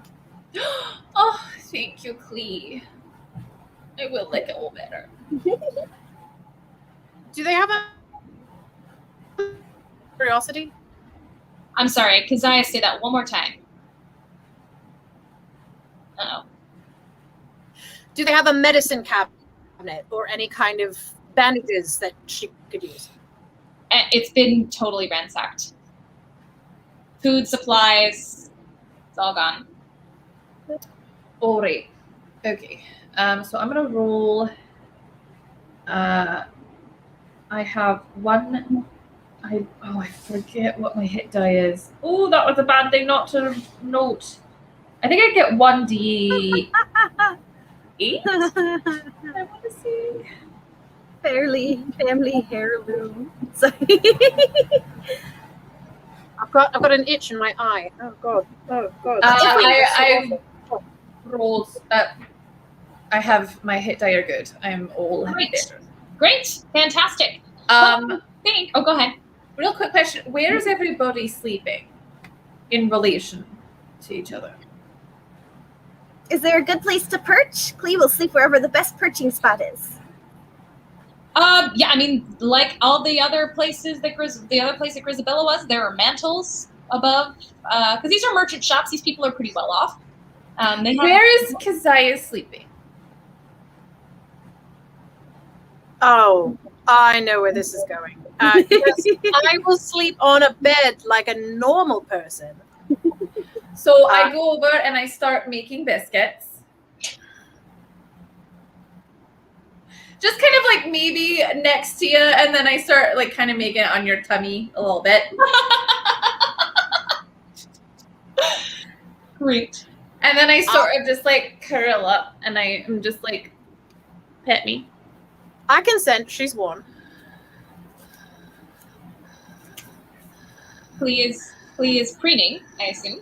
Oh, thank you, Clee. I will lick it all better. Do they have a curiosity? I'm sorry, Keziah, say that one more time. Uh-oh. Do they have a medicine cabinet or any kind of bandages that she could use? It's been totally ransacked. Food supplies, it's all gone. All right. Okay. So I'm gonna roll. I have one. I forget what my hit die is. Oh, that was a bad thing not to note. I think I get 1d8. I want to see. Family heirloom. Sorry. I've got an itch in my eye. Oh god. I rolled. I have my hit die are good. I'm all Great. Fantastic. Oh, go ahead. real quick question: where is everybody sleeping in relation to each other? Is there a good place to perch? Clee will sleep wherever the best perching spot is. Yeah, I mean, like all the other places that the other place that Grisabella was, there are mantles above. Because these are merchant shops. These people are pretty well off. Where is Keziah sleeping? Oh, I know where this is going. Yes, I will sleep on a bed like a normal person. So I go over and I start making biscuits. Just kind of like maybe next to you, and then I start like kind of making it on your tummy a little bit. Great. And then I sort of just like curl up and I am just like, pet me. I consent. She's warm. Clee is preening, I assume.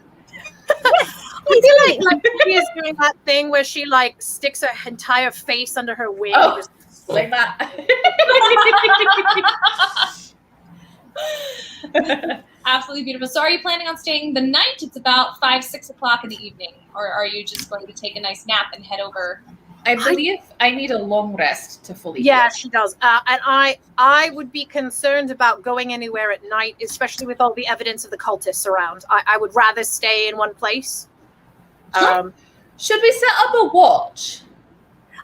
I feel like she is doing that thing where she like sticks her entire face under her wing and just like that. Absolutely beautiful. So are you planning on staying the night? It's about 5, 6 o'clock in the evening. Or are you just going to take a nice nap and head over? I believe I need a long rest to fully Yeah, heal. she does. And I would be concerned about going anywhere at night, especially with all the evidence of the cultists around. I would rather stay in one place. Sure. Should we set up a watch?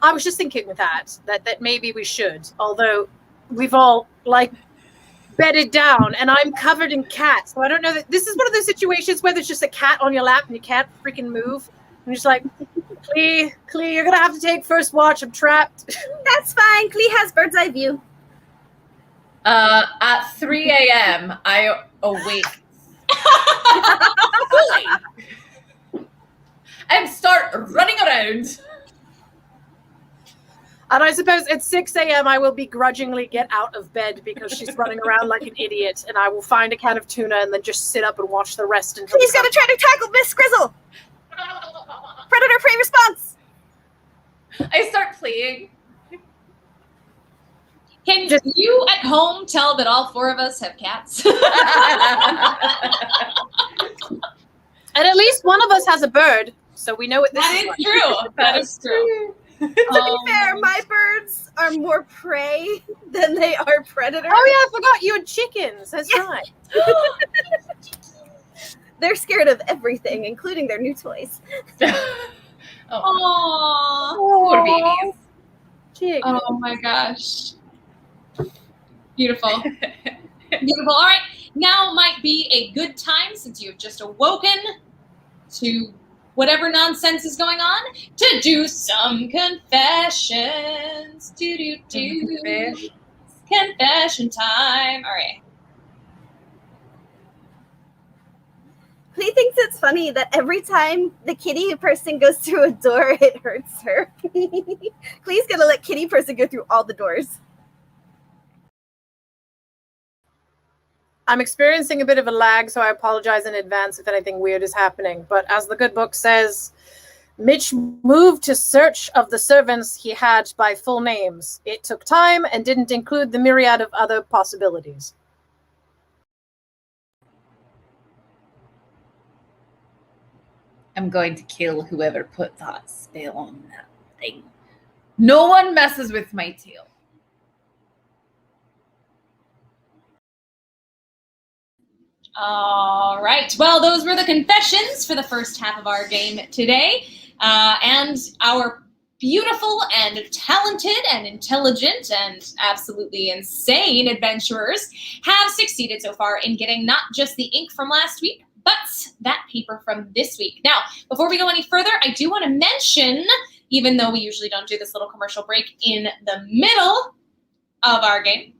I was just thinking that maybe we should. Although we've all like bedded down, and I'm covered in cats, so I don't know that this is one of those situations where there's just a cat on your lap and you can't freaking move. I'm just like, Clee, you're gonna have to take first watch. I'm trapped. That's fine. Clee has bird's eye view. At 3 a.m., I awake fully and start running around. And I suppose at 6 a.m. I will begrudgingly get out of bed because she's running around like an idiot, and I will find a can of tuna and then just sit up and watch the rest until He's gonna try to tackle Miss Grizzle. Predator prey response. I start playing. Can you at home tell that all 4 of us have cats? And at least one of us has a bird, so we know what this That is is like. true. That is true. To be fair, my birds are more prey than they are predator. Oh yeah, I forgot you had chickens. That's right. They're scared of everything, including their new toys. Oh, Aww. poor babies. Chick. Oh my gosh. Beautiful. Beautiful. All right. Now might be a good time, since you've just awoken to whatever nonsense is going on, to do some confessions. Confession time. All right. Clee thinks it's funny that every time the kitty person goes through a door, it hurts her. Clee's gonna let kitty person go through all the doors. I'm experiencing a bit of a lag, so I apologize in advance if anything weird is happening. But as the good book says, Mitch moved to search of the servants he had by full names. It took time and didn't include the myriad of other possibilities. I'm going to kill whoever put that spell on that thing. No one messes with my tail. All right. Well, those were the confessions for the first half of our game today. And our beautiful and talented and intelligent and absolutely insane adventurers have succeeded so far in getting not just the ink from last week, but that paper from this week. Now, before we go any further, I do want to mention, even though we usually don't do this little commercial break in the middle of our game,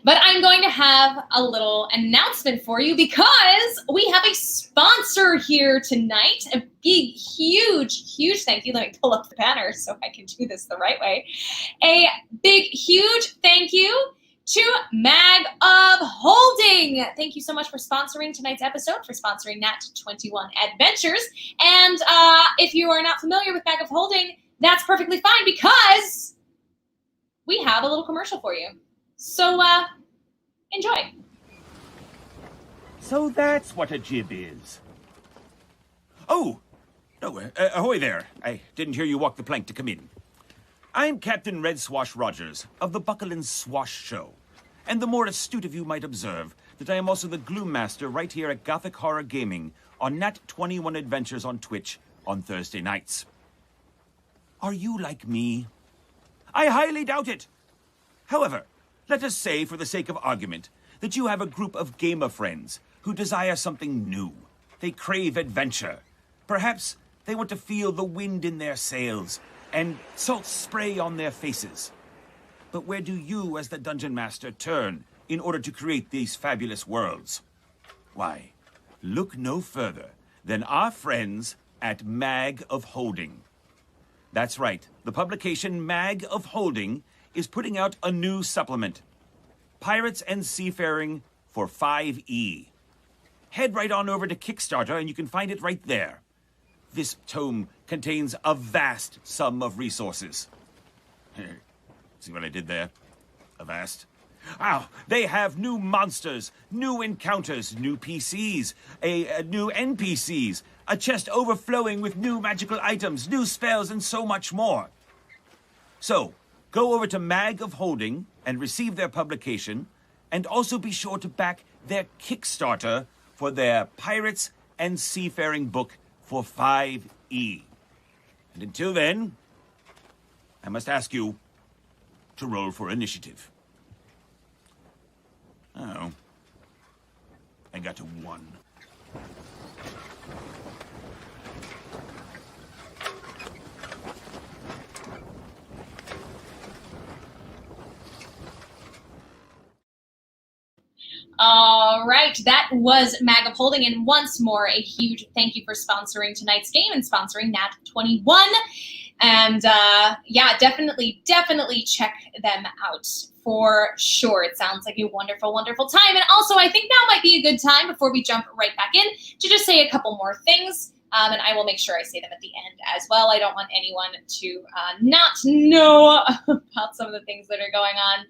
but I'm going to have a little announcement for you because we have a sponsor here tonight. A big, huge thank you. Let me pull up the banner so I can do this the right way. A big, huge thank you to Mag of Holding. Thank you so much for sponsoring tonight's episode, for sponsoring Nat 21 Adventures. And if you are not familiar with Mag of Holding, that's perfectly fine because we have a little commercial for you. So, enjoy. So that's what a jib is. Oh, ahoy there. I didn't hear you walk the plank to come in. I'm Captain Red Swash Rogers of the Buckle and Swash Show. And the more astute of you might observe that I am also the Gloom Master right here at Gothic Horror Gaming on Nat 21 Adventures on Twitch on Thursday nights. Are you like me? I highly doubt it. However, let us say, for the sake of argument, that you have a group of gamer friends who desire something new. They crave adventure. Perhaps they want to feel the wind in their sails and salt spray on their faces. But where do you, as the Dungeon Master, turn in order to create these fabulous worlds? Why, look no further than our friends at Mag of Holding. That's right, the publication Mag of Holding is putting out a new supplement, Pirates and Seafaring for 5e. Head right on over to Kickstarter and you can find it right there. This tome contains a vast sum of resources. See what I did there? Avast. Oh, they have new monsters, new encounters, new PCs, new NPCs, a chest overflowing with new magical items, new spells, and so much more. So, go over to Mag of Holding and receive their publication, and also be sure to back their Kickstarter for their Pirates and Seafaring book for 5E. And until then, I must ask you to roll for initiative. Oh. I got a 1. All right, that was Mag of Holding, and once more, a huge thank you for sponsoring tonight's game and sponsoring Nat 21. And yeah, definitely check them out for sure. It sounds like a wonderful, wonderful time. And also, I think now might be a good time before we jump right back in to just say a couple more things. And I will make sure I say them at the end as well. I don't want anyone to not know about some of the things that are going on.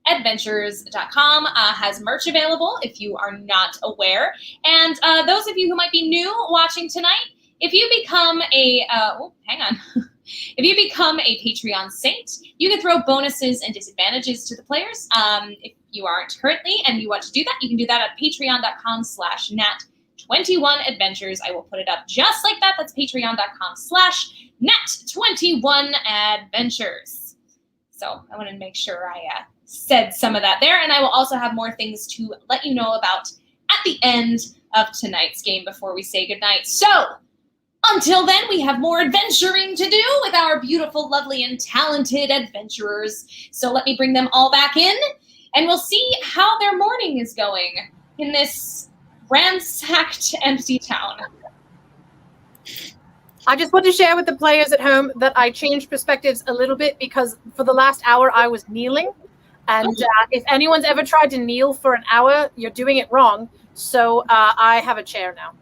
Nat21Adventures.com has merch available if you are not aware. And those of you who might be new watching tonight, if you become a, if you become a Patreon saint, you can throw bonuses and disadvantages to the players. If you aren't currently and you want to do that, you can do that at patreon.com/Nat21Adventures. I will put it up just like that. That's patreon.com/Nat21Adventures. So I want to make sure I said some of that there, and I will also have more things to let you know about at the end of tonight's game before we say goodnight. So until then, we have more adventuring to do with our beautiful, lovely, and talented adventurers. So let me bring them all back in, and we'll see how their morning is going in this ransacked, empty town. I just want to share with the players at home that I changed perspectives a little bit because for the last hour I was kneeling. And if anyone's ever tried to kneel for an hour, you're doing it wrong. So I have a chair now.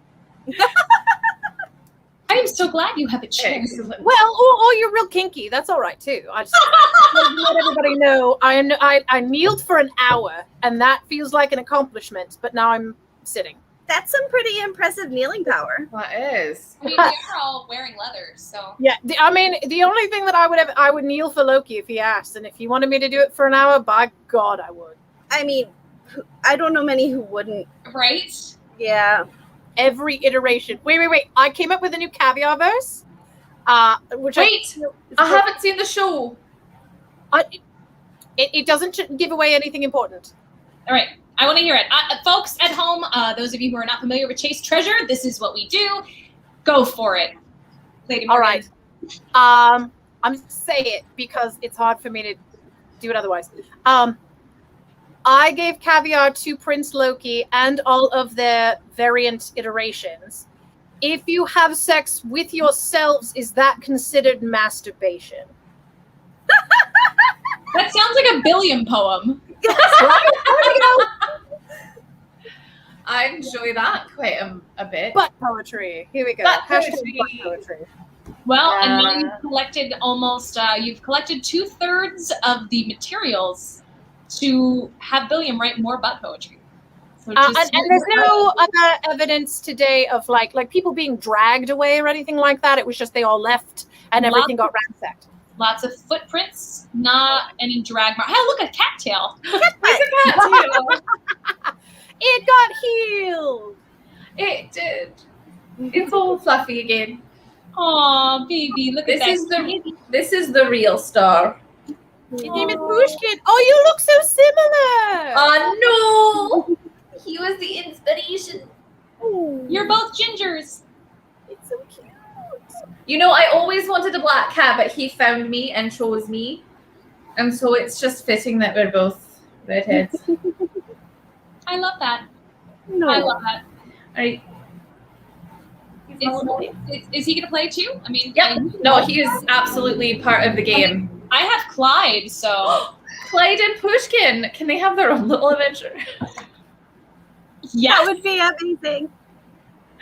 I am so glad you have a chair. Excellent. Well, or you're real kinky. That's all right too. I just want to let everybody know I kneeled for an hour, and that feels like an accomplishment. But now I'm sitting. That's some pretty impressive kneeling power. That is. I mean, we are all wearing leather, so. Yeah, the only thing that I would kneel for Loki if he asked, and if he wanted me to do it for an hour, by God, I would. I mean, I don't know many who wouldn't. Right? Yeah. Every iteration. Wait. I came up with a new caviar verse. Which Wait, I haven't seen the show. It doesn't give away anything important. All right. I want to hear it. Folks at home, those of you who are not familiar with Chase Treasure, this is what we do. Go for it. Lady All Morgan. right. I'm say it because it's hard for me to do it otherwise. I gave caviar to Prince Loki and all of their variant iterations. If you have sex with yourselves, is that considered masturbation? That sounds like a Billiam poem. I enjoy that quite a bit. Butt poetry. Here we go. Butt Hashtag poetry. butt poetry. Well, and now you've collected you've collected 2/3 of the materials to have Billiam write more butt poetry. So And there's no other evidence today of like people being dragged away or anything like that. It was just they all left and everything got ransacked. Lots of footprints, not any drag mark. Hey, look, a cattail. It got healed. It did. It's all fluffy again. Aw, baby, look This at that. is the real star. His name is Pushkin. Oh, you look so similar. No! He was the inspiration. You're both gingers. It's so cute. You know, I always wanted a black cat, but he found me and chose me. And so it's just fitting that we're both redheads. I love that. No. I love that. All right. Is he going to play too? I mean, Yep. No, he is absolutely part of the game. I have Clyde, so. Clyde and Pushkin, can they have their own little adventure? Yes. That would be amazing.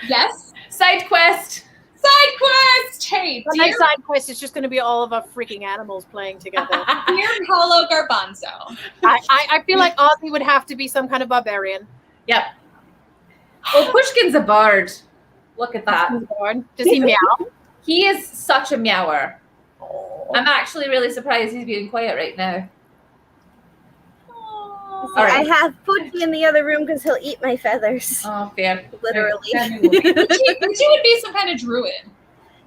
Yes. Side quest. Side quest! Hey, The next side quest is just going to be all of our freaking animals playing together. dear Paulo Garbanzo. I feel like Ozzy would have to be some kind of barbarian. Yep. Well, Pushkin's a bard. Look at that. Does he meow? He is such a meower. I'm actually really surprised he's being quiet right now. See, I have Poochie in the other room because he'll eat my feathers. Oh, fair. Literally. Poochie would be some kind of druid.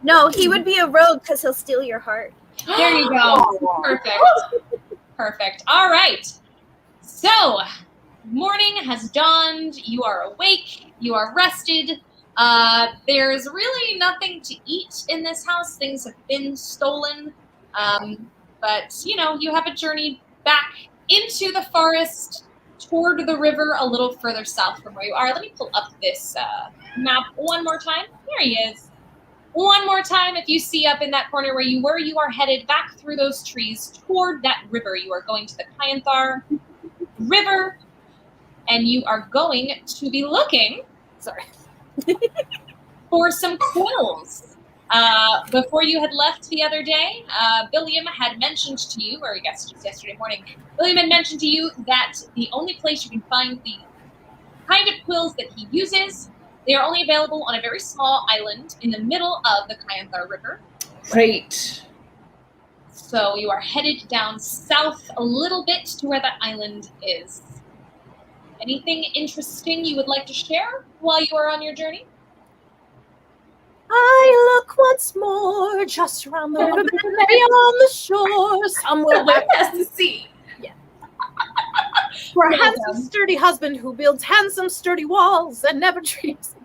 No, he would be a rogue because he'll steal your heart. There you go. Perfect. Perfect. All right. So, morning has dawned. You are awake. You are rested. There's really nothing to eat in this house. Things have been stolen. But, you know, you have a journey back into the forest, toward the river, a little further south from where you are. Let me pull up this map one more time. There he is. One more time. If you see up in that corner where you were, you are headed back through those trees toward that river. You are going to the Kyanthar River, and you are going to be looking for some quills. Before you had left the other day, William had mentioned to you, or I guess just yesterday morning, William had mentioned to you that the only place you can find the kind of quills that he uses, they are only available on a very small island in the middle of the Kyanthar River. Great. So you are headed down south a little bit to where that island is. Anything interesting you would like to share while you are on your journey? I look once more, just around the river, beyond the shore, somewhere where Yes, to see. for a handsome, sturdy husband who builds handsome, sturdy walls and never dreams.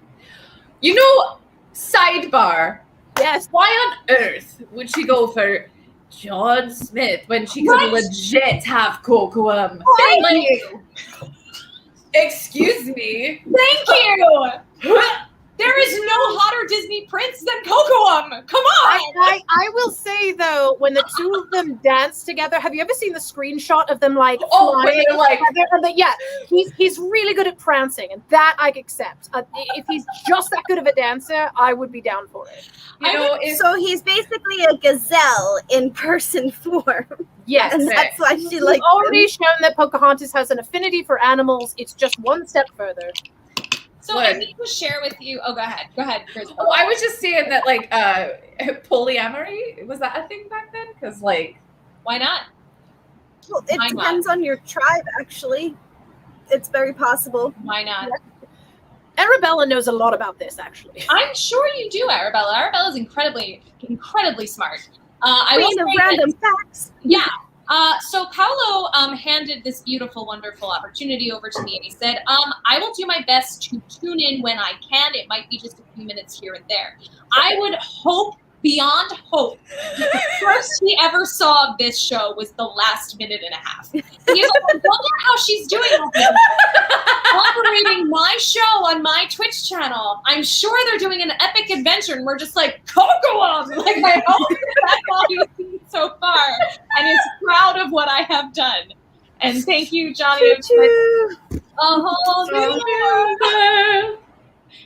You know, sidebar. Yes. Why on earth would she go for John Smith when she could legit have Cocoam? Thank you. Excuse me. Thank you. There is no hotter Disney prince than Cocoam. Come on. I will say though, when the two of them dance together, have you ever seen the screenshot of them like? Oh, when they're like, yeah, he's really good at prancing, and that I accept. If he's just that good of a dancer, I would be down for it. you know, So he's basically a gazelle in person form. Yes, And that's why she We've likes already him. shown that Pocahontas has an affinity for animals. It's just one step further. So I need to share with you. Oh, go ahead. Go ahead, Chris. Oh, I was just saying that, like, polyamory, was that a thing back then? Because, like, Why not? Well, it Why not? depends on your tribe, actually. It's very possible. Why not? Arabella knows a lot about this, actually. I'm sure you do, Arabella. Arabella's incredibly smart. I will Queen of say that- random facts. Yeah. So Paolo handed this beautiful, wonderful opportunity over to me, and he said, I will do my best to tune in when I can. It might be just a few minutes here and there. I would hope, beyond hope, that the first he ever saw of this show was the last minute and a half. He was like, I wonder how she's doing over there, operating my show on my Twitch channel. I'm sure they're doing an epic adventure, and we're just like, Cocoam! Like, I hope that's all you've seen so far, and is proud of what I have done. And thank you, Johnny. Choo-choo.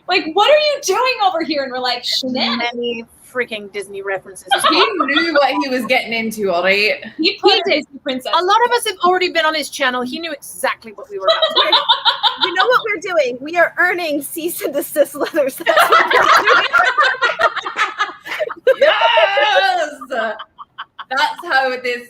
Like, what are you doing over here? And we're like, shenanigans. Many freaking Disney references. he knew what he was getting into, all right? He put Disney Princess. A lot of us have already been on his channel. He knew exactly what we were about to do. You know what we're doing? We are earning cease and desist letters. That's what we're doing. Yes! That's how this...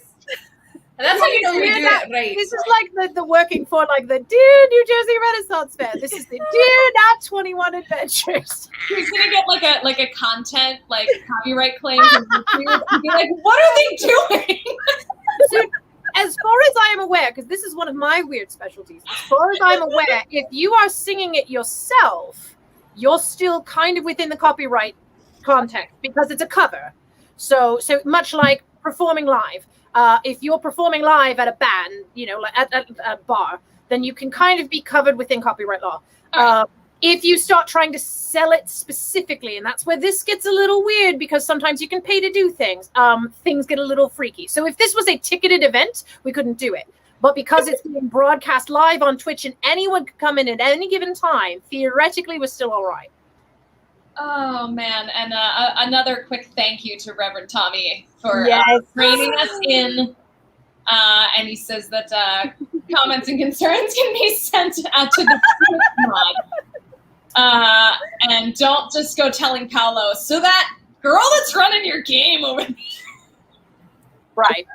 That's how you know we do it right. This is like the working for like the Dear New Jersey Renaissance Fair. This is the Dear Not 21 Adventures. He's gonna get like a content like copyright claim from YouTube and be like, what are they doing? So, as far as I am aware, because this is one of my weird specialties, as far as I'm aware, if you are singing it yourself, you're still kind of within the copyright context because it's a cover. So much like performing live. If you're performing live at a band, you know, like at a bar, then you can kind of be covered within copyright law. If you start trying to sell it specifically, and that's where this gets a little weird because sometimes you can pay to do things, things get a little freaky. So if this was a ticketed event, we couldn't do it. But because it's being broadcast live on Twitch and anyone could come in at any given time, theoretically we're still all right. Oh man, and another quick thank you to Reverend Tommy for Yes. reining us in. And he says that comments and concerns can be sent to the mod. And don't just go telling Paolo. So that girl that's running your game over there. Right.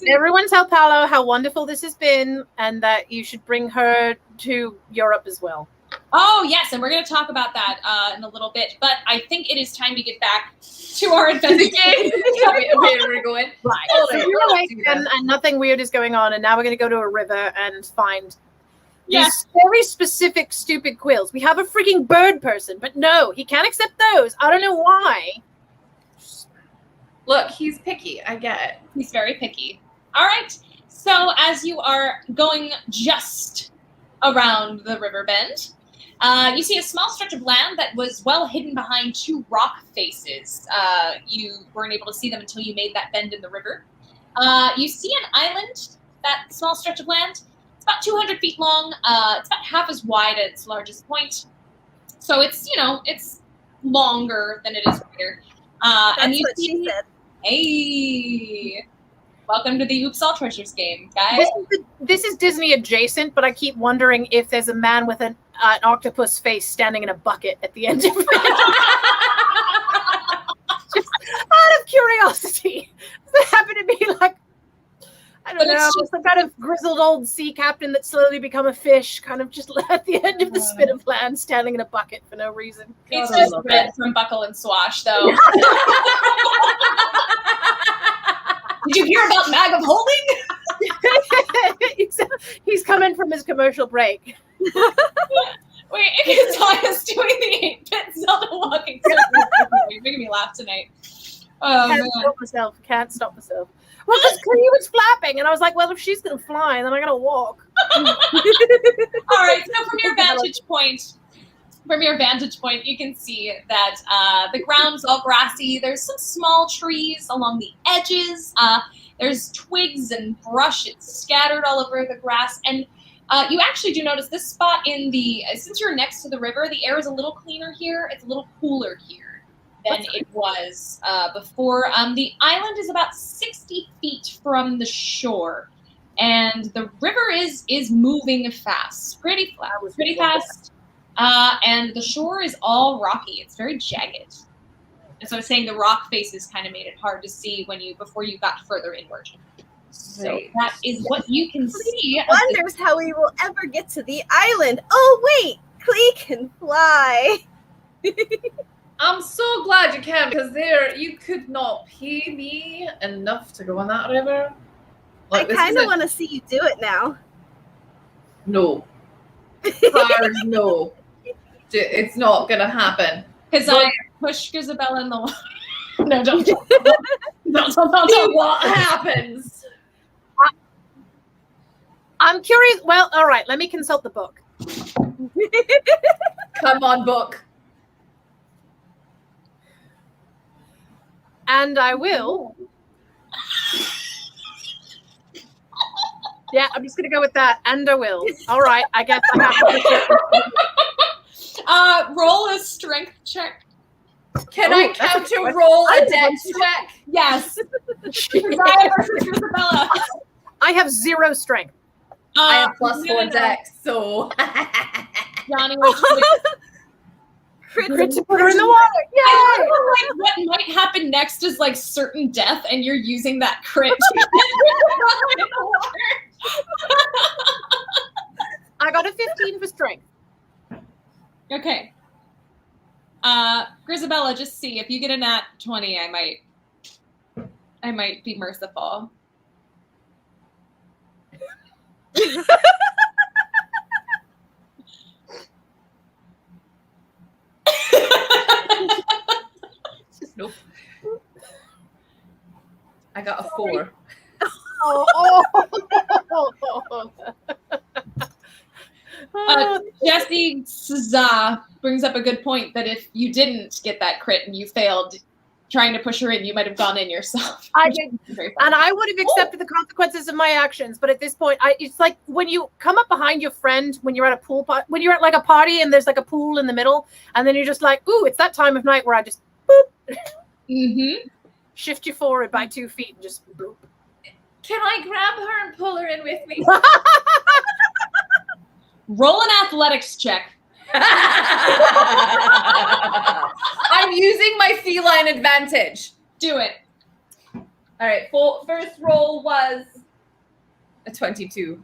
Everyone tell Paolo how wonderful this has been and that you should bring her to Europe as well. Oh, yes, and we're going to talk about that in a little bit. But I think it is time to get back to our adventure. Okay, we're going. Right. Hold So it. you're awake Do that. and nothing weird is going on, and now we're going to go to a river and find Yes. these very specific, stupid quills. We have a freaking bird person, but no, he can't accept those. I don't know why. Look, he's picky. I get it. He's very picky. All right. So as you are going just around the river bend, you see a small stretch of land that was well hidden behind two rock faces. You weren't able to see them until you made that bend in the river. You see an island, that small stretch of land. It's about 200 feet long. It's about half as wide at its largest point. So it's, it's longer than it is wider. That's And you what see, she said. hey, welcome to the Oops All Treasures game, guys. This is Disney adjacent, but I keep wondering if there's a man with an octopus face standing in a bucket at the end of it. Just out of curiosity. Does it happen to be like, I don't But it's know, some kind of grizzled old sea captain that slowly become a fish, kind of just at the end of the spit of land, standing in a bucket for no reason. It's God, I just love Red it. from Buckle and Swash, though. Did you hear about Mag of Holding? He's coming from his commercial break. Wait, it's Elias doing the 8-bit Zelda walking. You're making me laugh tonight. Oh, man. Can't stop myself. Well, because he was flapping, and I was like, well, if she's going to fly, then I'm going to walk. All right, so from your vantage point, you can see that the ground's all grassy. There's some small trees along the edges. There's twigs and brush. It's scattered all over the grass. And you actually do notice this spot since you're next to the river, the air is a little cleaner here. It's a little cooler here than it was before. The island is about 60 feet from the shore. And the river is moving fast, pretty fast. And the shore is all rocky. It's very jagged. And so I was saying the rock faces kind of made it hard to see before you got further inward. So Right. that is what you can see. Wonders how we will ever get to the island. Oh wait, Klee can fly. I'm so glad you can, because you could not pay me enough to go on that river. I This kind of isn't- want to see you do it now. No. Hard no. It's not gonna happen. Because I push Grisabella in the water. No, don't. Don't. What happens? I'm curious. Well, all right, let me consult the book. Come on, book. And I will. Yeah, I'm just going to go with that. And I will. All right, I guess I have to. Roll a strength check. Can Oh, I that's a counter good roll a question. dex check? Yes. Grisaya versus Grisabella. I have 0 strength. I have No, +4 no. dex, so Johnny was Crit to put her in the water. Yay! I feel like what might happen next is like certain death, and you're using that crit. To get in the water. I got a 15 for strength. Okay. Grisabella, just see if you get a nat 20, I might be merciful. nope. I got a 4. Jesse brings up a good point that if you didn't get that crit and you failed, trying to push her in, you might have gone in yourself. I did, Very fun. and I would have accepted the consequences of my actions. But at this point, it's like when you come up behind your friend when you're at a pool when you're at like a party and there's like a pool in the middle, and then you're just like, ooh, it's that time of night where I just boop, shift you forward by 2 feet and just boop. Can I grab her and pull her in with me? Roll an athletics check. I'm using my feline advantage. Do it. All right, first roll was a 22.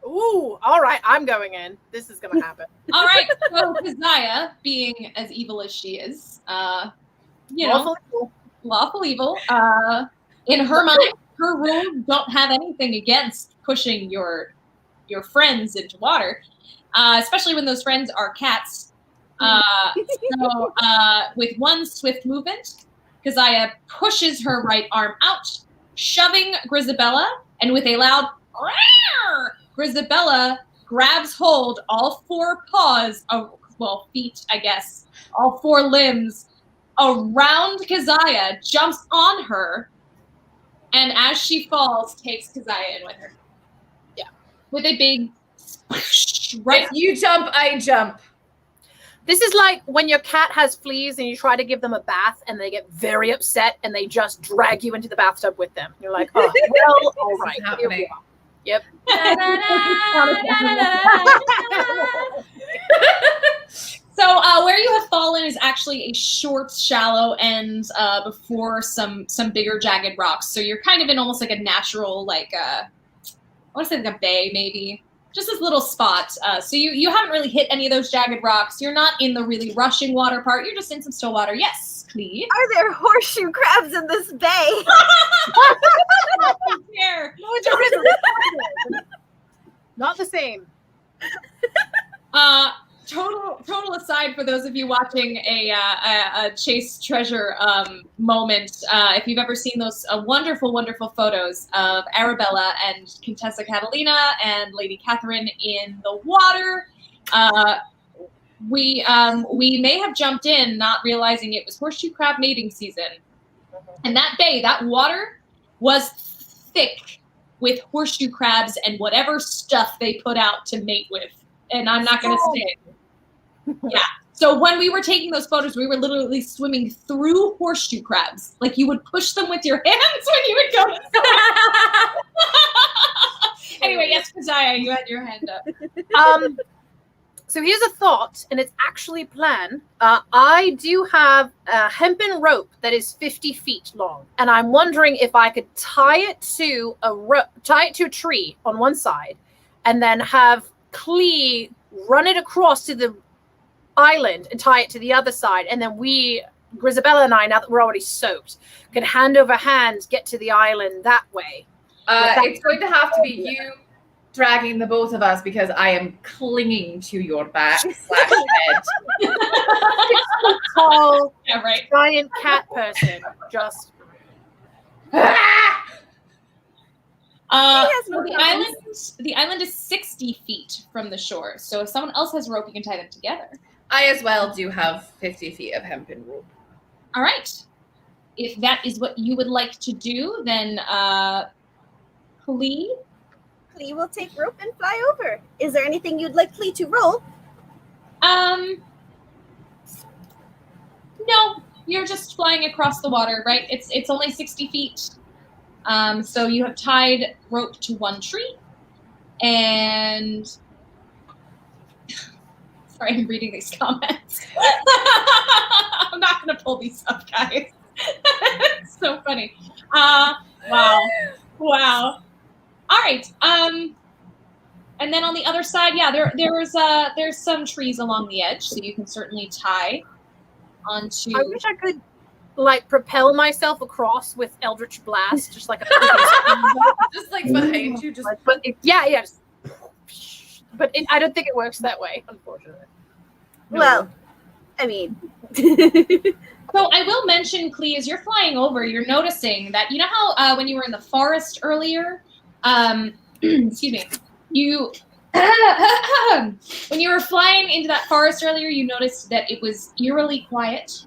Ooh, all right, I'm going in. This is gonna happen. All right. So Keziah, being as evil as she is, lawful evil. In her mind, her rules don't have anything against pushing your friends into water, especially when those friends are cats. So with one swift movement, Keziah pushes her right arm out, shoving Grisabella, and with a loud "Rawr!" Grisabella grabs hold, all 4 paws, feet, I guess, all 4 limbs around Keziah, jumps on her, and as she falls, takes Keziah in with her. Yeah. With a big splash, right? If you jump, I jump. This is like when your cat has fleas and you try to give them a bath and they get very upset and they just drag you into the bathtub with them. You're like, oh, well, all right. Here we are. Yep. So where you have fallen is actually a short, shallow end before some bigger jagged rocks. So you're kind of in almost like a natural, I want to say like a bay maybe. Just this little spot. So you haven't really hit any of those jagged rocks. You're not in the really rushing water part. You're just in some still water. Yes, Clee. Are there horseshoe crabs in this bay? Here. No, it's a river. Not the same. Total aside for those of you watching a chase treasure moment, if you've ever seen those wonderful, wonderful photos of Arabella and Contessa Catalina and Lady Catherine in the water, we may have jumped in not realizing it was horseshoe crab mating season. And that bay, that water was thick with horseshoe crabs and whatever stuff they put out to mate with. And I'm not going to say it. Yeah. So when we were taking those photos, we were literally swimming through horseshoe crabs. Like you would push them with your hands when you would go. Anyway, yes, Keziah, you had your hand up. So here's a thought, and it's actually a plan. I do have a hempen rope that is 50 feet long, and I'm wondering if I could tie it to a tree on one side, and then have Clee run it across to the island and tie it to the other side, and then Grisabella and I, now that we're already soaked, can hand over hand get to the island that way. It's going to have to be you dragging the both of us because I am clinging to your back / head. Tall, Yeah, right. giant cat person, just has no The island is 60 feet from the shore. So if someone else has rope, you can tie them together. I as well do have 50 feet of hempen rope. All right. If that is what you would like to do, then Clee. Clee will take rope and fly over. Is there anything you'd like Clee to roll? No, you're just flying across the water, right? It's only 60 feet. So you have tied rope to one tree, and sorry, I'm reading these comments. I'm not going to pull these up, guys. It's so funny. Wow. All right. And then on the other side, yeah, there's some trees along the edge, so you can certainly tie onto. I wish I could propel myself across with Eldritch Blast, just like a Just like behind you, just but I don't think it works that way, unfortunately. No. Well, I mean, So I will mention, Clee, as you're flying over, you're noticing that, you know how when you were in the forest earlier, excuse me, you, when you were flying into that forest earlier, you noticed that it was eerily quiet.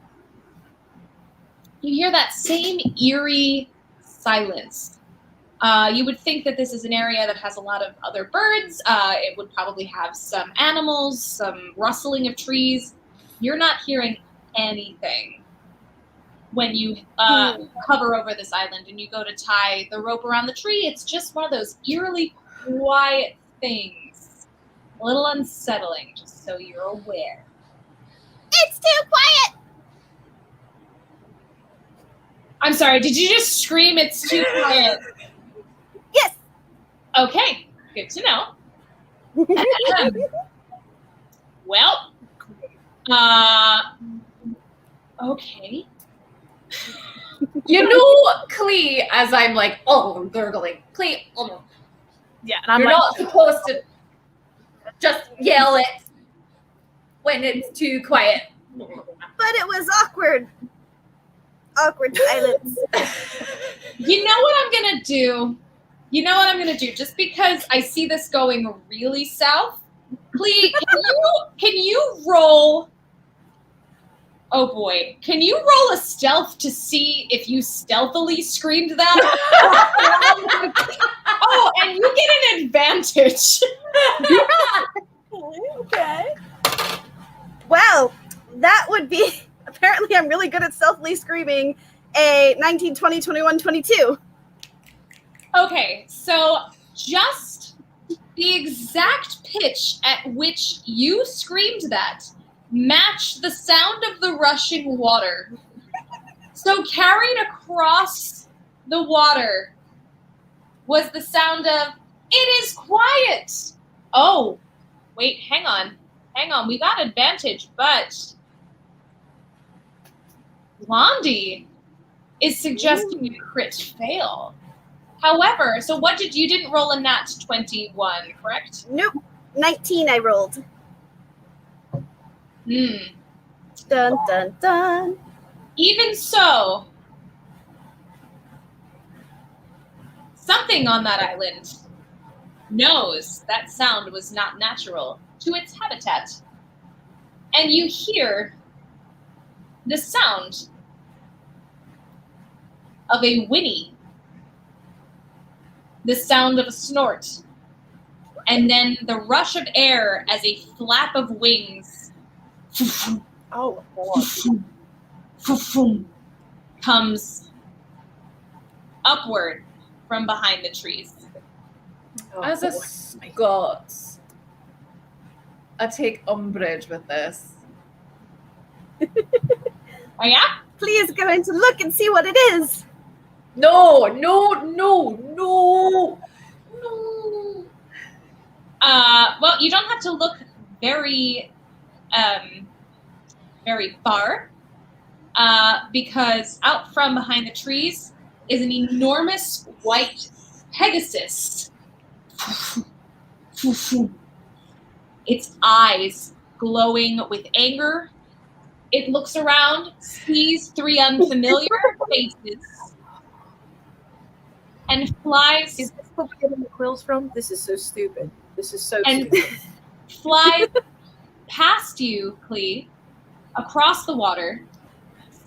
you hear that same eerie silence. You would think that this is an area that has a lot of other birds. It would probably have some animals, some rustling of trees. You're not hearing anything when you hover over this island and you go to tie the rope around the tree. It's just one of those eerily quiet things. A little unsettling, just so you're aware. It's too quiet. I'm sorry, did you just scream it's too quiet? Yes. Okay, good to know. Well, okay. You know, Clee, as I'm like, gurgling. Clee, Yeah, and I'm you're like, not supposed to just yell it when it's too quiet. But it was awkward. Awkward silence. You know what I'm gonna do? Just because I see this going really south, Clee, can you roll? Oh boy, can you roll a stealth to see if you stealthily screamed that? Oh, and you get an advantage. Okay. Wow, that would be. Apparently, I'm really good at stealthily screaming. A 19, 20, 21, 22. Okay, so just the exact pitch at which you screamed that matched the sound of the rushing water. So carried across the water was the sound of, "It is quiet." Oh, wait, hang on. We got advantage, but Blondie is suggesting a crit fail. However, so you didn't roll a nat 21, correct? Nope. 19 I rolled. Dun, dun, dun. Even so, something on that island knows that sound was not natural to its habitat. And you hear the sound of a whinny, the sound of a snort, and then the rush of air as a flap of wings oh, comes upward from behind the trees. As a Scots, I take umbrage with this. Oh yeah? Please go in to look and see what it is. No. Well, you don't have to look very far, because out from behind the trees is an enormous white Pegasus. Its eyes glowing with anger. It looks around, sees 3 unfamiliar faces, and flies. Is this where we're getting the quills from? This is so stupid. And flies past you, Clee, across the water,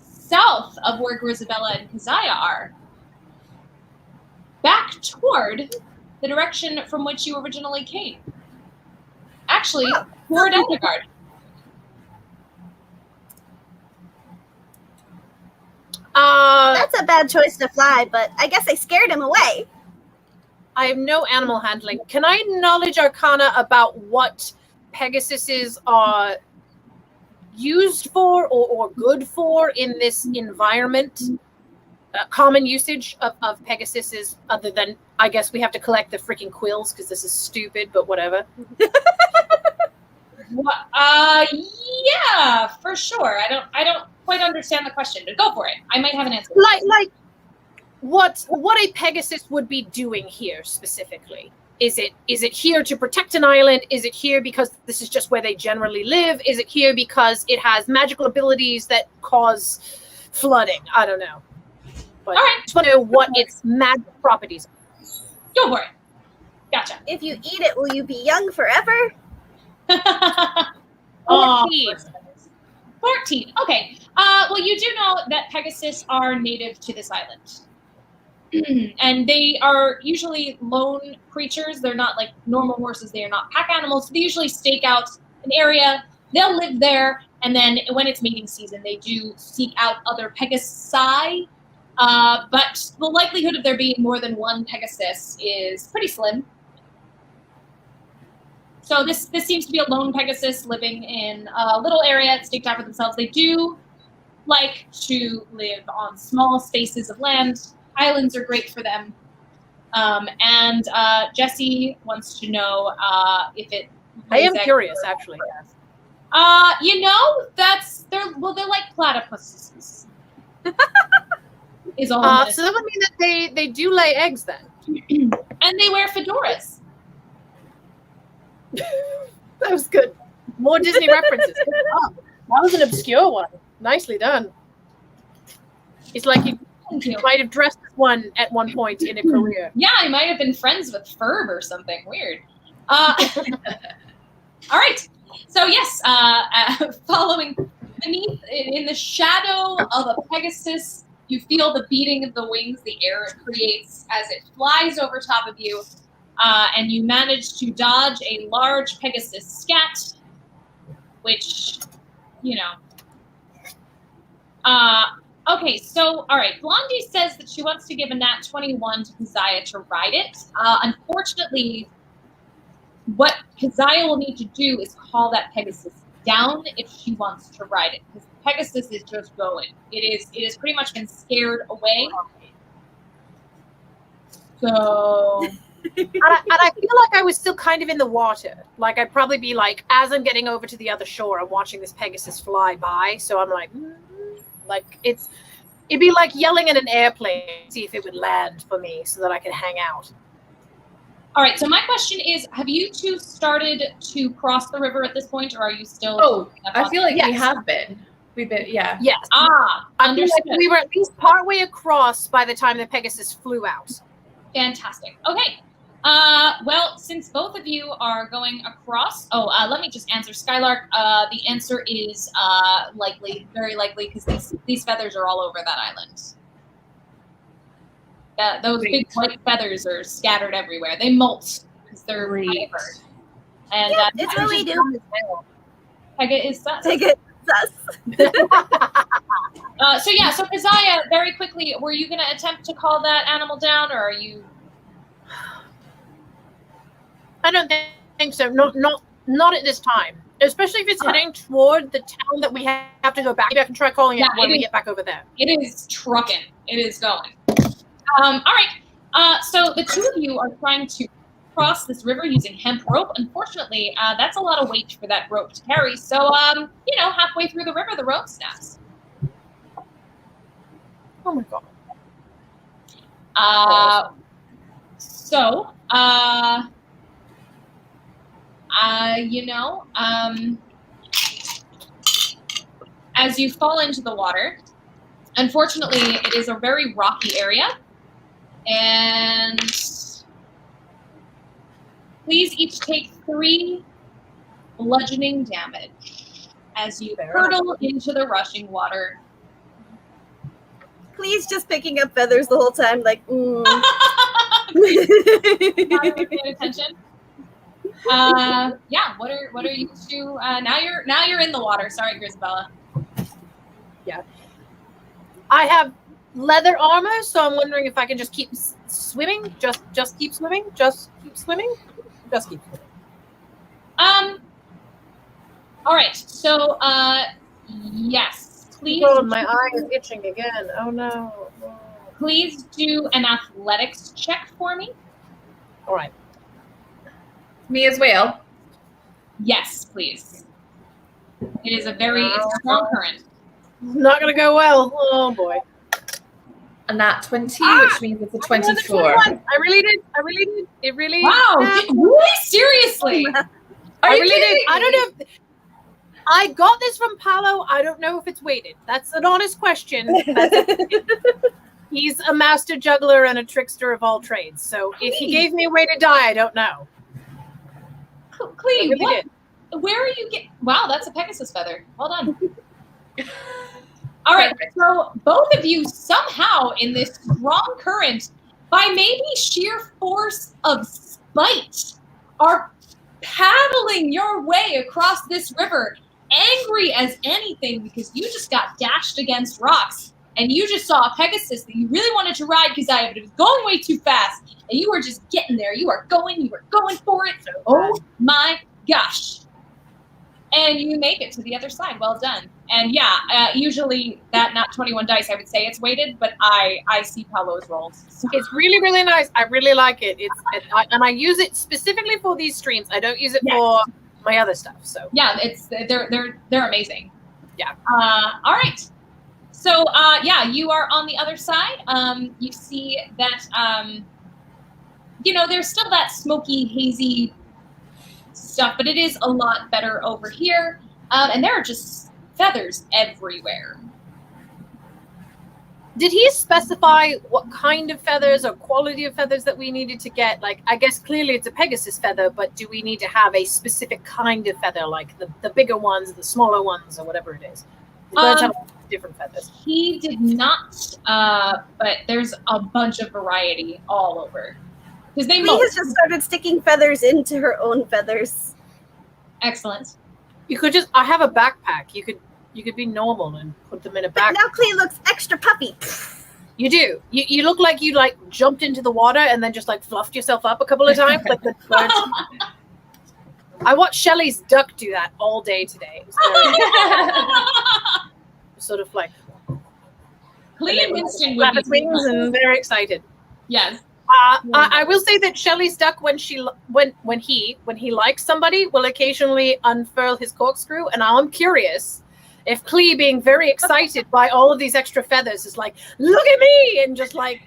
south of where Grisabella and Keziah are, back toward the direction from which you originally came. Actually, toward Ethelgard. That's a bad choice to fly, but I guess I scared him away. I have no animal handling. Can I knowledge arcana about what Pegasuses are used for or good for in this environment? Common usage of Pegasuses, other than, I guess we have to collect the freaking quills because this is stupid, but whatever. Yeah, for sure. I don't quite understand the question, but go for it. I might have an answer. Like what a Pegasus would be doing here specifically. Is it here to protect an island? Is it here because this is just where they generally live? Is it here because it has magical abilities that cause flooding? I don't know. But All right. I just want to know what its magic properties are. Go for it. Gotcha. If you eat it, will you be young forever? Oh, Please. 14. Okay. Well, you do know that Pegasus are native to this island. And they are usually lone creatures. They're not like normal horses. They are not pack animals. So they usually stake out an area. They'll live there. And then when it's mating season, they do seek out other Pegasi. But the likelihood of there being more than one Pegasus is pretty slim. So this seems to be a lone Pegasus living in a little area staked out for themselves. They do like to live on small spaces of land. Islands are great for them. And Jesse wants to know if it. I am curious, actually. You know, they're like platypuses. Is all. So that would mean that they do lay eggs then. And they wear fedoras. That was good. More Disney references. Oh, that was an obscure one. Nicely done. It's like you might have dressed as one at one point in a career. Yeah, I might have been friends with Ferb or something. Weird. All right. So yes, following beneath in the shadow of a Pegasus, you feel the beating of the wings, the air it creates as it flies over top of you, and you manage to dodge a large Pegasus scat, which, you know. Okay, so, all right. Blondie says that she wants to give a nat 21 to Keziah to ride it. Unfortunately, what Keziah will need to do is call that Pegasus down if she wants to ride it, because Pegasus is just going. It is pretty much been scared away. So... and I feel like I was still kind of in the water. Like I'd probably be like, as I'm getting over to the other shore, I'm watching this Pegasus fly by. So I'm like it'd be like yelling at an airplane to see if it would land for me so that I could hang out. All right. So my question is, have you two started to cross the river at this point, or are you still? Oh, I feel like we Yes. have been. We've been, yeah. Yes. I feel Understood. like we were at least partway across by the time the Pegasus flew out. Fantastic. Okay. Well, since both of you are going across, let me just answer Skylark. The answer is likely, very likely, because these feathers are all over that island. Those big white feathers are scattered everywhere. They molt because they're covered. And Yeah, it's what we do. Pega is sus. Take it. Sus. So Keziah, very quickly, were you going to attempt to call that animal down, or are you? I don't think so. Not at this time. Especially if it's heading toward the town that we have to go back. Maybe I can try calling it when we get back over there. It is trucking. It is going. All right. So the two of you are trying to cross this river using hemp rope. Unfortunately, that's a lot of weight for that rope to carry. So, halfway through the river, the rope snaps. Oh my god. As you fall into the water, unfortunately, it is a very rocky area. And please each take 3 bludgeoning damage as you hurtle into the rushing water. Please just picking up feathers the whole time, like, Not even paying attention. What are you two? Now you're in the water. Sorry, Grisabella. Yeah. I have leather armor, so I'm wondering if I can just keep swimming. Just keep swimming. Just keep swimming. Just keep swimming. All right. So, yes. Please. Oh, my eye is itching again. Oh no. Please do an athletics check for me. All right. Me as well. Yes, please. It is a very strong current. Not gonna go well. Oh boy. And that 20, which means it's a 24. I really did. It really. Wow. Really? Seriously? I really did. I don't know. I got this from Paolo. I don't know if it's weighted. That's an honest question. He's a master juggler and a trickster of all trades. So if he gave me a weighted die, I don't know. Clee, really where are you getting? Wow, that's a Pegasus feather. Well done. All right, so both of you somehow in this strong current, by maybe sheer force of spite, are paddling your way across this river, angry as anything because you just got dashed against rocks and you just saw a Pegasus that you really wanted to ride because I was going way too fast and you were just getting there. You were going for it. Oh my gosh. And you make it to the other side. Well done. And yeah, usually that not 21 dice, I would say it's weighted, but I see Paolo's rolls. So. It's really, really nice. I really like it. And I use it specifically for these streams. I don't use it for my other stuff. So yeah, they're amazing. Yeah. All right. So yeah, you are on the other side. You see that there's still that smoky, hazy stuff, but it is a lot better over here. And there are just feathers everywhere. Did he specify what kind of feathers or quality of feathers that we needed to get? Like, I guess clearly it's a Pegasus feather, but do we need to have a specific kind of feather, like the bigger ones, the smaller ones, or whatever it is? Birds have different feathers. He did not, but there's a bunch of variety all over. Because they has just started sticking feathers into her own feathers. Excellent. You could I have a backpack. You could be normal and put them in a backpack. Now Clee looks extra puppy. You do. You look like you jumped into the water and then just fluffed yourself up a couple of times like the birds. I watched Shelley's duck do that all day today. It was sort of like Clee and Winston flap would its wings and very excited. Yes. I will say that Shelley's duck, when he likes somebody, will occasionally unfurl his corkscrew, and I'm curious if Clee, being very excited by all of these extra feathers, is like, "Look at me!" and just I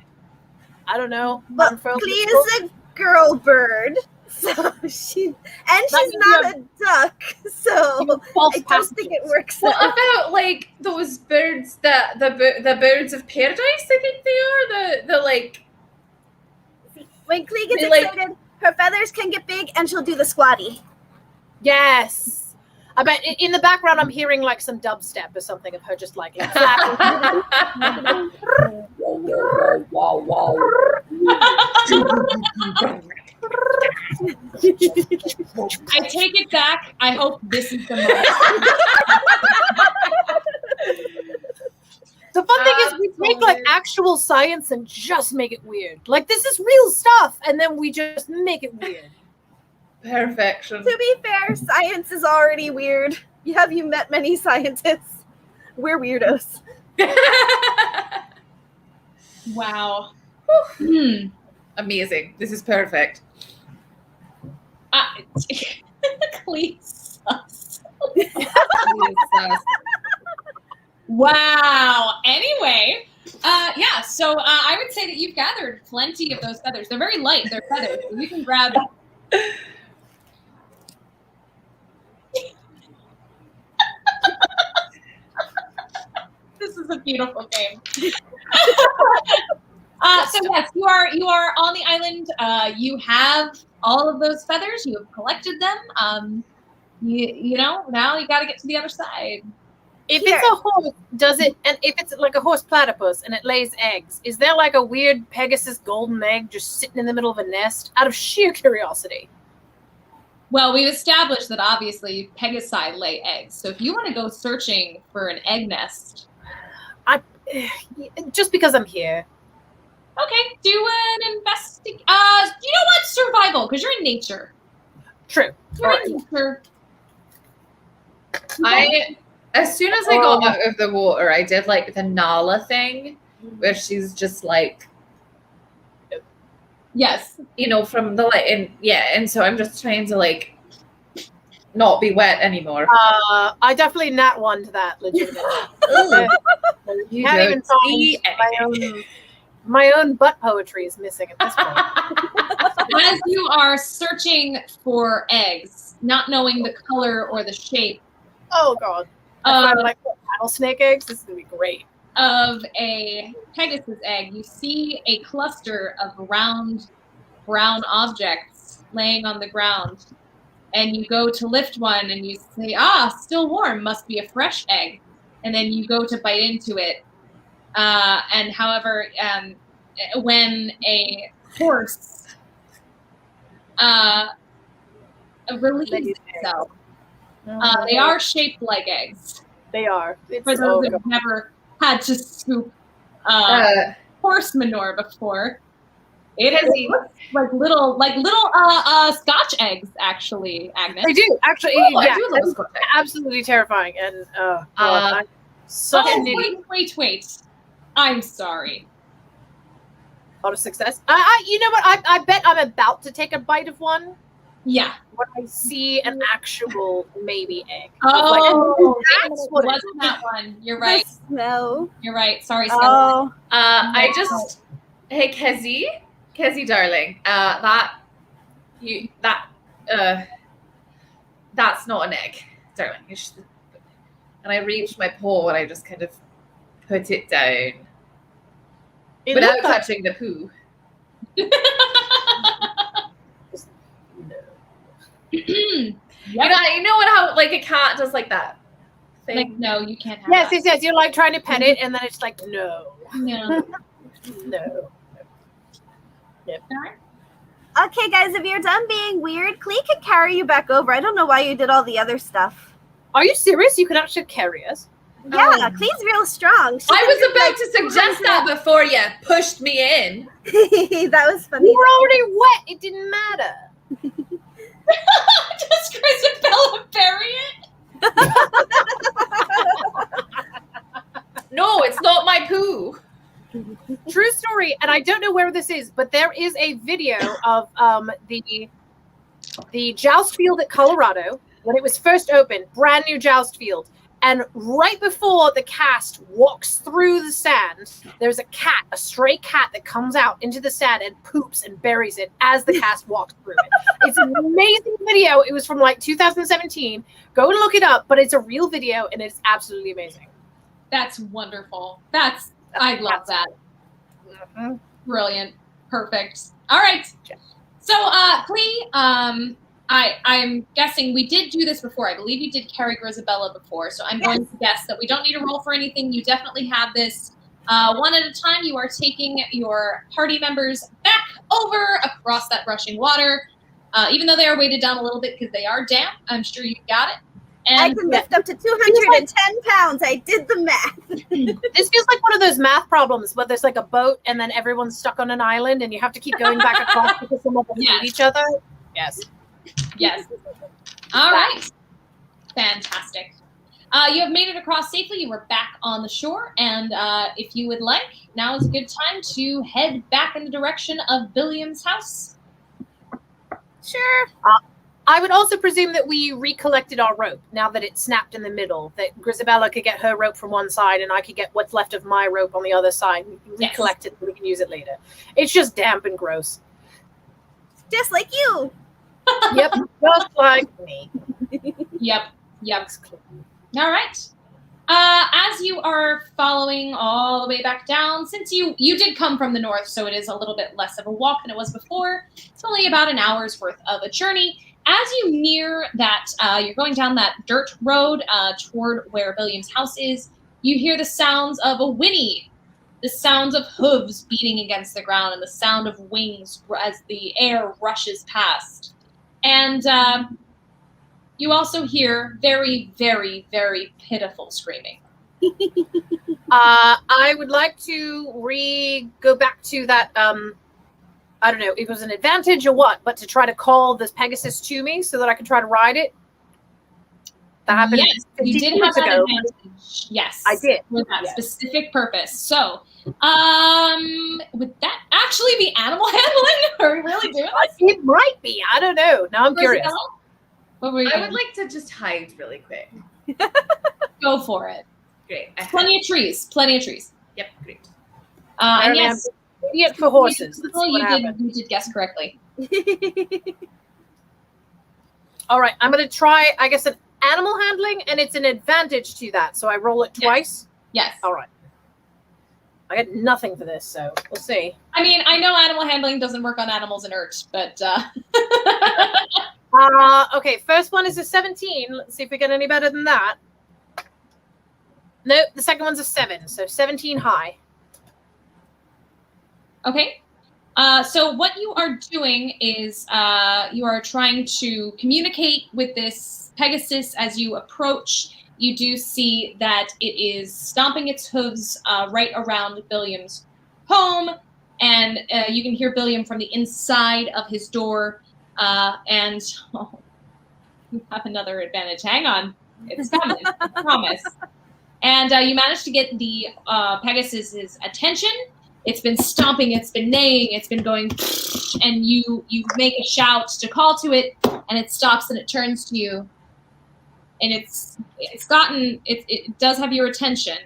don't know. But Clee is a girl bird, so she's not a duck, so I just think it works. What about those birds that the birds of paradise? I think they are When Clee gets excited, her feathers can get big and she'll do the squatty. Yes. I bet in the background I'm hearing some dubstep or something of her just flapping. I take it back. I hope this is the moment. The fun thing is we take actual science and just make it weird. This is real stuff, and then we just make it weird. Perfection. To be fair, science is already weird. Have you met many scientists? We're weirdos. Wow. Amazing. This is perfect. Clee sus. Wow. Anyway, yeah. So I would say that you've gathered plenty of those feathers. They're very light. They're feathers. So you can grab. This is a beautiful game. So yes, you are on the island. You have all of those feathers. You have collected them. You know, now you got to get to the other side. If it's a horse, and if it's a horse platypus and it lays eggs, is there a weird Pegasus golden egg just sitting in the middle of a nest out of sheer curiosity? Well, we've established that obviously Pegasi lay eggs. So if you want to go searching for an egg nest, just because I'm here. Okay, do an investigate. You know what? Survival, because you're in nature. True. You're in nature. As soon as I got out of the water, I did the Nala thing, where she's just yes, from the and so I'm just trying to not be wet anymore. I definitely nat one to that legitimately. You Can't even don't find see my own butt poetry is missing at this point. as you are searching for eggs, not knowing the color or the shape. Oh god. I find rattlesnake eggs. This is gonna be great. Of a Pegasus egg, you see a cluster of round brown objects laying on the ground, and you go to lift one and you say, still warm, must be a fresh egg. and then you go to bite into it. And however, when a horse releases itself, they are shaped like eggs. They are. It's For so those that have never had to scoop horse manure before, it looks like little Scotch eggs, actually, Agnes. They do actually. Ooh, I yeah, do love it's Scotch. absolutely terrifying. And God, I'm such an idiot. Wait. I'm sorry. A lot of success. You know what? I bet I'm about to take a bite of one Yeah. when I see an actual maybe egg. Oh, that's it what it wasn't that one. You're right. The smell. You're right. Sorry, Scott. Oh, Hey, Kezzy, darling. That's not an egg, darling. And I reached my paw and I just kind of put it down It without looked like- touching the poo. Yep. You know what? How like a cat does like that thing. Like, no, you can't have Yes, that. yes, yes. You're like trying to pet it, and then it's like, no, No. no. okay, guys. If you're done being weird, Klee can carry you back over. I don't know why you did all the other stuff. Are you serious? You can actually carry us? Yeah, Klee's real strong. She I can was do, about like, to suggest that before you pushed me in. that was funny. We were already wet. It didn't matter. Does Grisabella bury it? No, it's not my poo. True story, and I don't know where this is, but there is a video of the joust field at Colorado when it was first opened, brand new joust field. And right before the cast walks through the sand, there's a cat, a stray cat that comes out into the sand and poops and buries it as the cast walks through it. It's an amazing video. It was from like 2017. Go and look it up, but it's a real video and it's absolutely amazing. That's wonderful. I love that. Mhm. Brilliant. Perfect. All right. So, Klee, I'm guessing we did do this before. I believe you did carry Grisabella before, so I'm going to guess that we don't need to roll for anything. You definitely have this. One at a time, you are taking your party members back over across that rushing water, even though they are weighted down a little bit because they are damp. I'm sure you got it. I And can lift up to 210 pounds. I did the math. This feels like one of those math problems where there's like a boat and then everyone's stuck on an island and you have to keep going back across because some of them Yes. hate each other. Yes. yes. All right. Fantastic. You have made it across safely. You were back on the shore. And if you would like, now is a good time to head back in the direction of Billiam's house. Sure. I would also presume that we recollected our rope now that it snapped in the middle, that Grisabella could get her rope from one side and I could get what's left of my rope on the other side. Yes. Recollect it so we can use it later. It's just damp and gross. Just like you. Yep, just like me. Yep. All right. As you are following all the way back down, since you did come from the north, so it is a little bit less of a walk than it was before. It's only about an hour's worth of a journey. As you near that, you're going down that dirt road toward where Billiam's house is, you hear the sounds of a whinny, the sounds of hooves beating against the ground, and the sound of wings as the air rushes past. And you also hear very, very, very pitiful screaming. I would like to go back to that, I don't know if it was an advantage or what, but to try to call this Pegasus to me so that I can try to ride it. That happened Yes, you 15 did have years that ago. advantage. Yes, I did. for that Yes. specific purpose. So, would that actually be animal handling? Are we really doing this? It might be. I don't know. Now I'm curious. Grisabella? What were you I doing? would like to just hide really quick. Go for it. Great. Plenty of trees. Plenty of trees. Yep, great. And Apparently yes, I'm an idiot for horses. Let's well, see what you happens. did guess correctly. All right, I'm going to try, I guess, an animal handling, and it's an advantage to that. So I roll it twice. Yes. All right. I get nothing for this, so we'll see. I mean, I know animal handling doesn't work on animals inert, but Okay, first one is a 17. Let's see if we get any better than that. No, the second one's a 7, so 17 high. Okay. So what you are doing is you are trying to communicate with this Pegasus as you approach. You do see that it is stomping its hooves right around Billiam's home, and you can hear Billiam from the inside of his door. And you have another advantage. Hang on, it's coming. I promise. And you managed to get the Pegasus's attention. It's been stomping, it's been neighing, it's been going, and you make a shout to call to it, and it stops and it turns to you, and it does have your attention,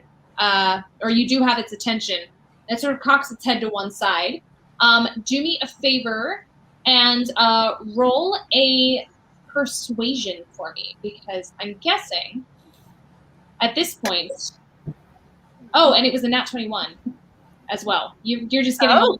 or you do have its attention. It sort of cocks its head to one side. Do me a favor and roll a persuasion for me, because I'm guessing at this point. Oh, and it was a nat 21. As well, you're just getting. All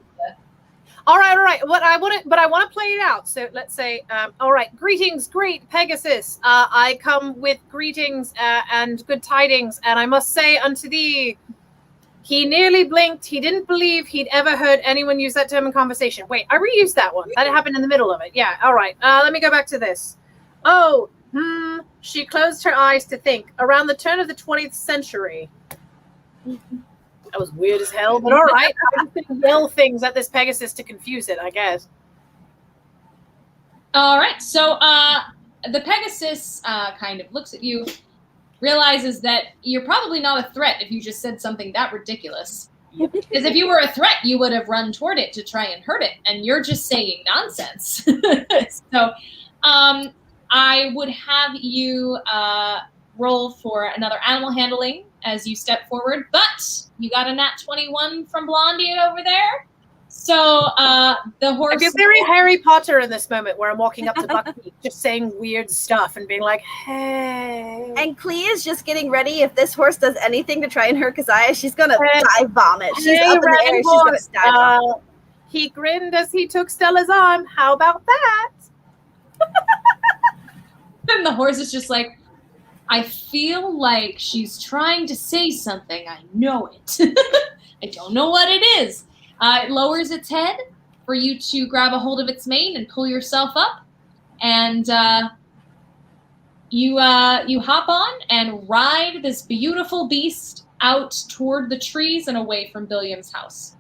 right. But I want to play it out. So let's say, all right. Greetings, great Pegasus. I come with greetings and good tidings, and I must say unto thee, he nearly blinked. He didn't believe he'd ever heard anyone use that term in conversation. Wait, I reused that one. That happened in the middle of it. Yeah. All right. Let me go back to this. Oh, she closed her eyes to think. Around the turn of the 20th century. That was weird as hell, but all right. I'm just going to yell things at this Pegasus to confuse it, I guess. All right. So the Pegasus kind of looks at you, realizes that you're probably not a threat if you just said something that ridiculous. Because if you were a threat, you would have run toward it to try and hurt it, and you're just saying nonsense. So I would have you roll for another animal handling as you step forward, but you got a nat 21 from Blondie over there. So the horse. I feel very Harry Potter in this moment where I'm walking up to Buckbeak, just saying weird stuff and being like, hey. And Klee is just getting ready. If this horse does anything to try and hurt Keziah, she's going to dive vomit. She's up in the air. She's going to dive vomit. He grinned as he took Stella's arm. How about that? And the horse is just like, I feel like she's trying to say something. I know it. I don't know what it is. It lowers its head for you to grab a hold of its mane and pull yourself up. And you hop on and ride this beautiful beast out toward the trees and away from Billiam's house.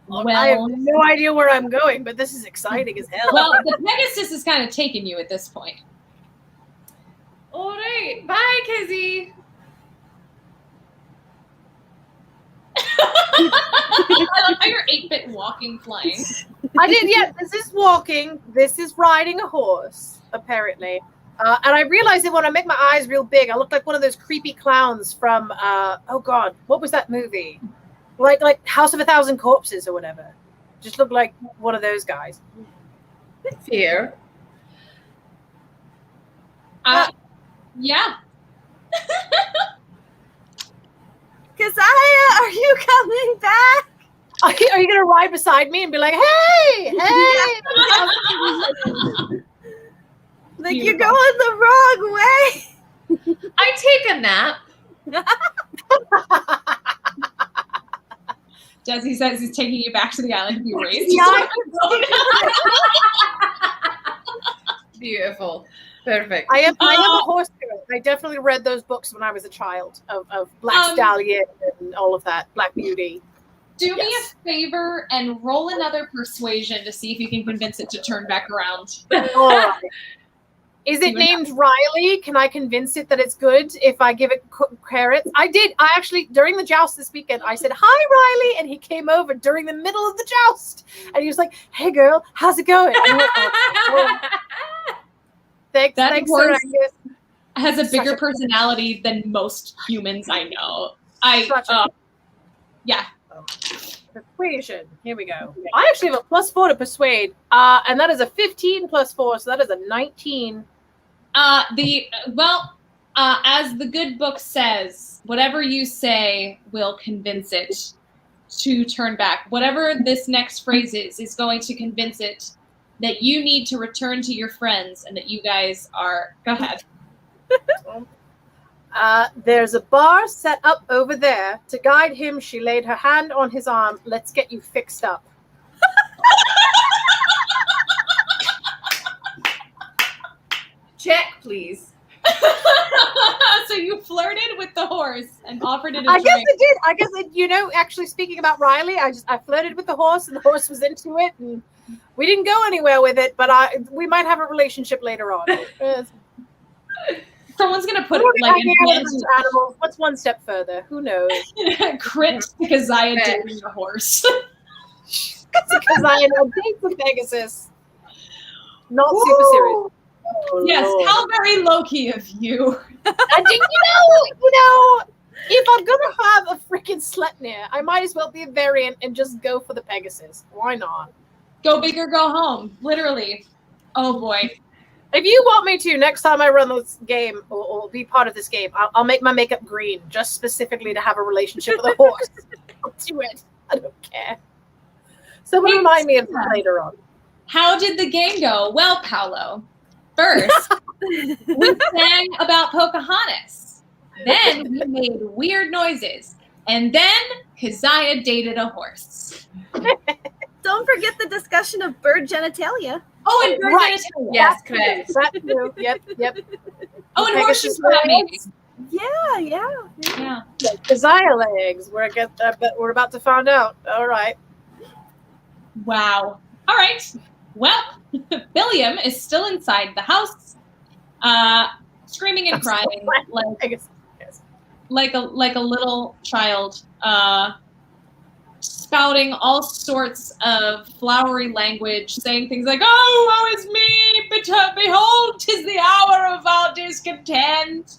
Well, I have no idea where I'm going, but this is exciting as hell. Well, the Pegasus is kind of taking you at this point. All right. Bye, Kizzy. I love how you're 8-bit walking, flying. I did, yeah. This is walking. This is riding a horse, apparently. And I realized that when I make my eyes real big, I look like one of those creepy clowns from, oh God, what was that movie? Like House of a Thousand Corpses or whatever. Just look like one of those guys. Here. Yeah. Keziah, are you coming back? Are you going to ride beside me and be like, hey, hey? Like, you're going the wrong way. I take a nap. Desi says he's taking you back to the island to be raised. Yeah. Beautiful. Perfect. I am a horse girl. I definitely read those books when I was a child of Black Stallion and all of that, Black Beauty. Do me a favor and roll another persuasion to see if you can convince it to turn back around. All right. Is it named Riley? Can I convince it that it's good if I give it carrots? I did. I actually, during the joust this weekend, I said, hi, Riley. And he came over during the middle of the joust. And he was like, hey, girl, how's it going? I went, oh. Thanks, horse sir. has a bigger personality than most humans I know. Yeah. Persuasion. Here we go. I actually have a +4 to persuade. And that is a 15 + 4, so that is a 19. As the good book says, whatever you say will convince it to turn back. Whatever this next phrase is going to convince it that you need to return to your friends and that you guys are. Go ahead. There's a bar set up over there. To guide him, she laid her hand on his arm. Let's get you fixed up. Check, please. So you flirted with the horse and offered it a I drink. guess it did. I guess it, actually speaking about Riley, I flirted with the horse and the horse was into it, and we didn't go anywhere with it, but we might have a relationship later on. Someone's gonna put We're like gonna an hang out end with these animals. What's one step further? Who knows? crit because I dated a horse. Because I am dates with Pegasus. Not super serious. Oh, Yes, Lord. how very low key of you. And you know, if I'm gonna have a freaking Sleipnir, I might as well be a variant and just go for the Pegasus. Why not? Go big or go home, literally. Oh boy. If you want me to, next time I run this game or be part of this game, I'll make my makeup green just specifically to have a relationship with a horse. I'll do it. I don't care. Someone remind me of that later on. How did the game go? Well, Paolo, first we sang about Pocahontas. Then we made weird noises. And then Keziah dated a horse. Don't forget the discussion of bird genitalia. Oh, and bird Right. genitalia. Yes, correct. That too. Yep. Oh, and Pegasus horseshoe maybe. legs. Yeah. Yeah. Keziah legs. We're about to find out. All right. Wow. All right. Well, Billiam is still inside the house, screaming and crying Pegasus. like a little child, spouting all sorts of flowery language, saying things like, "Oh, woe is me! Behold, 'tis the hour of our discontent,"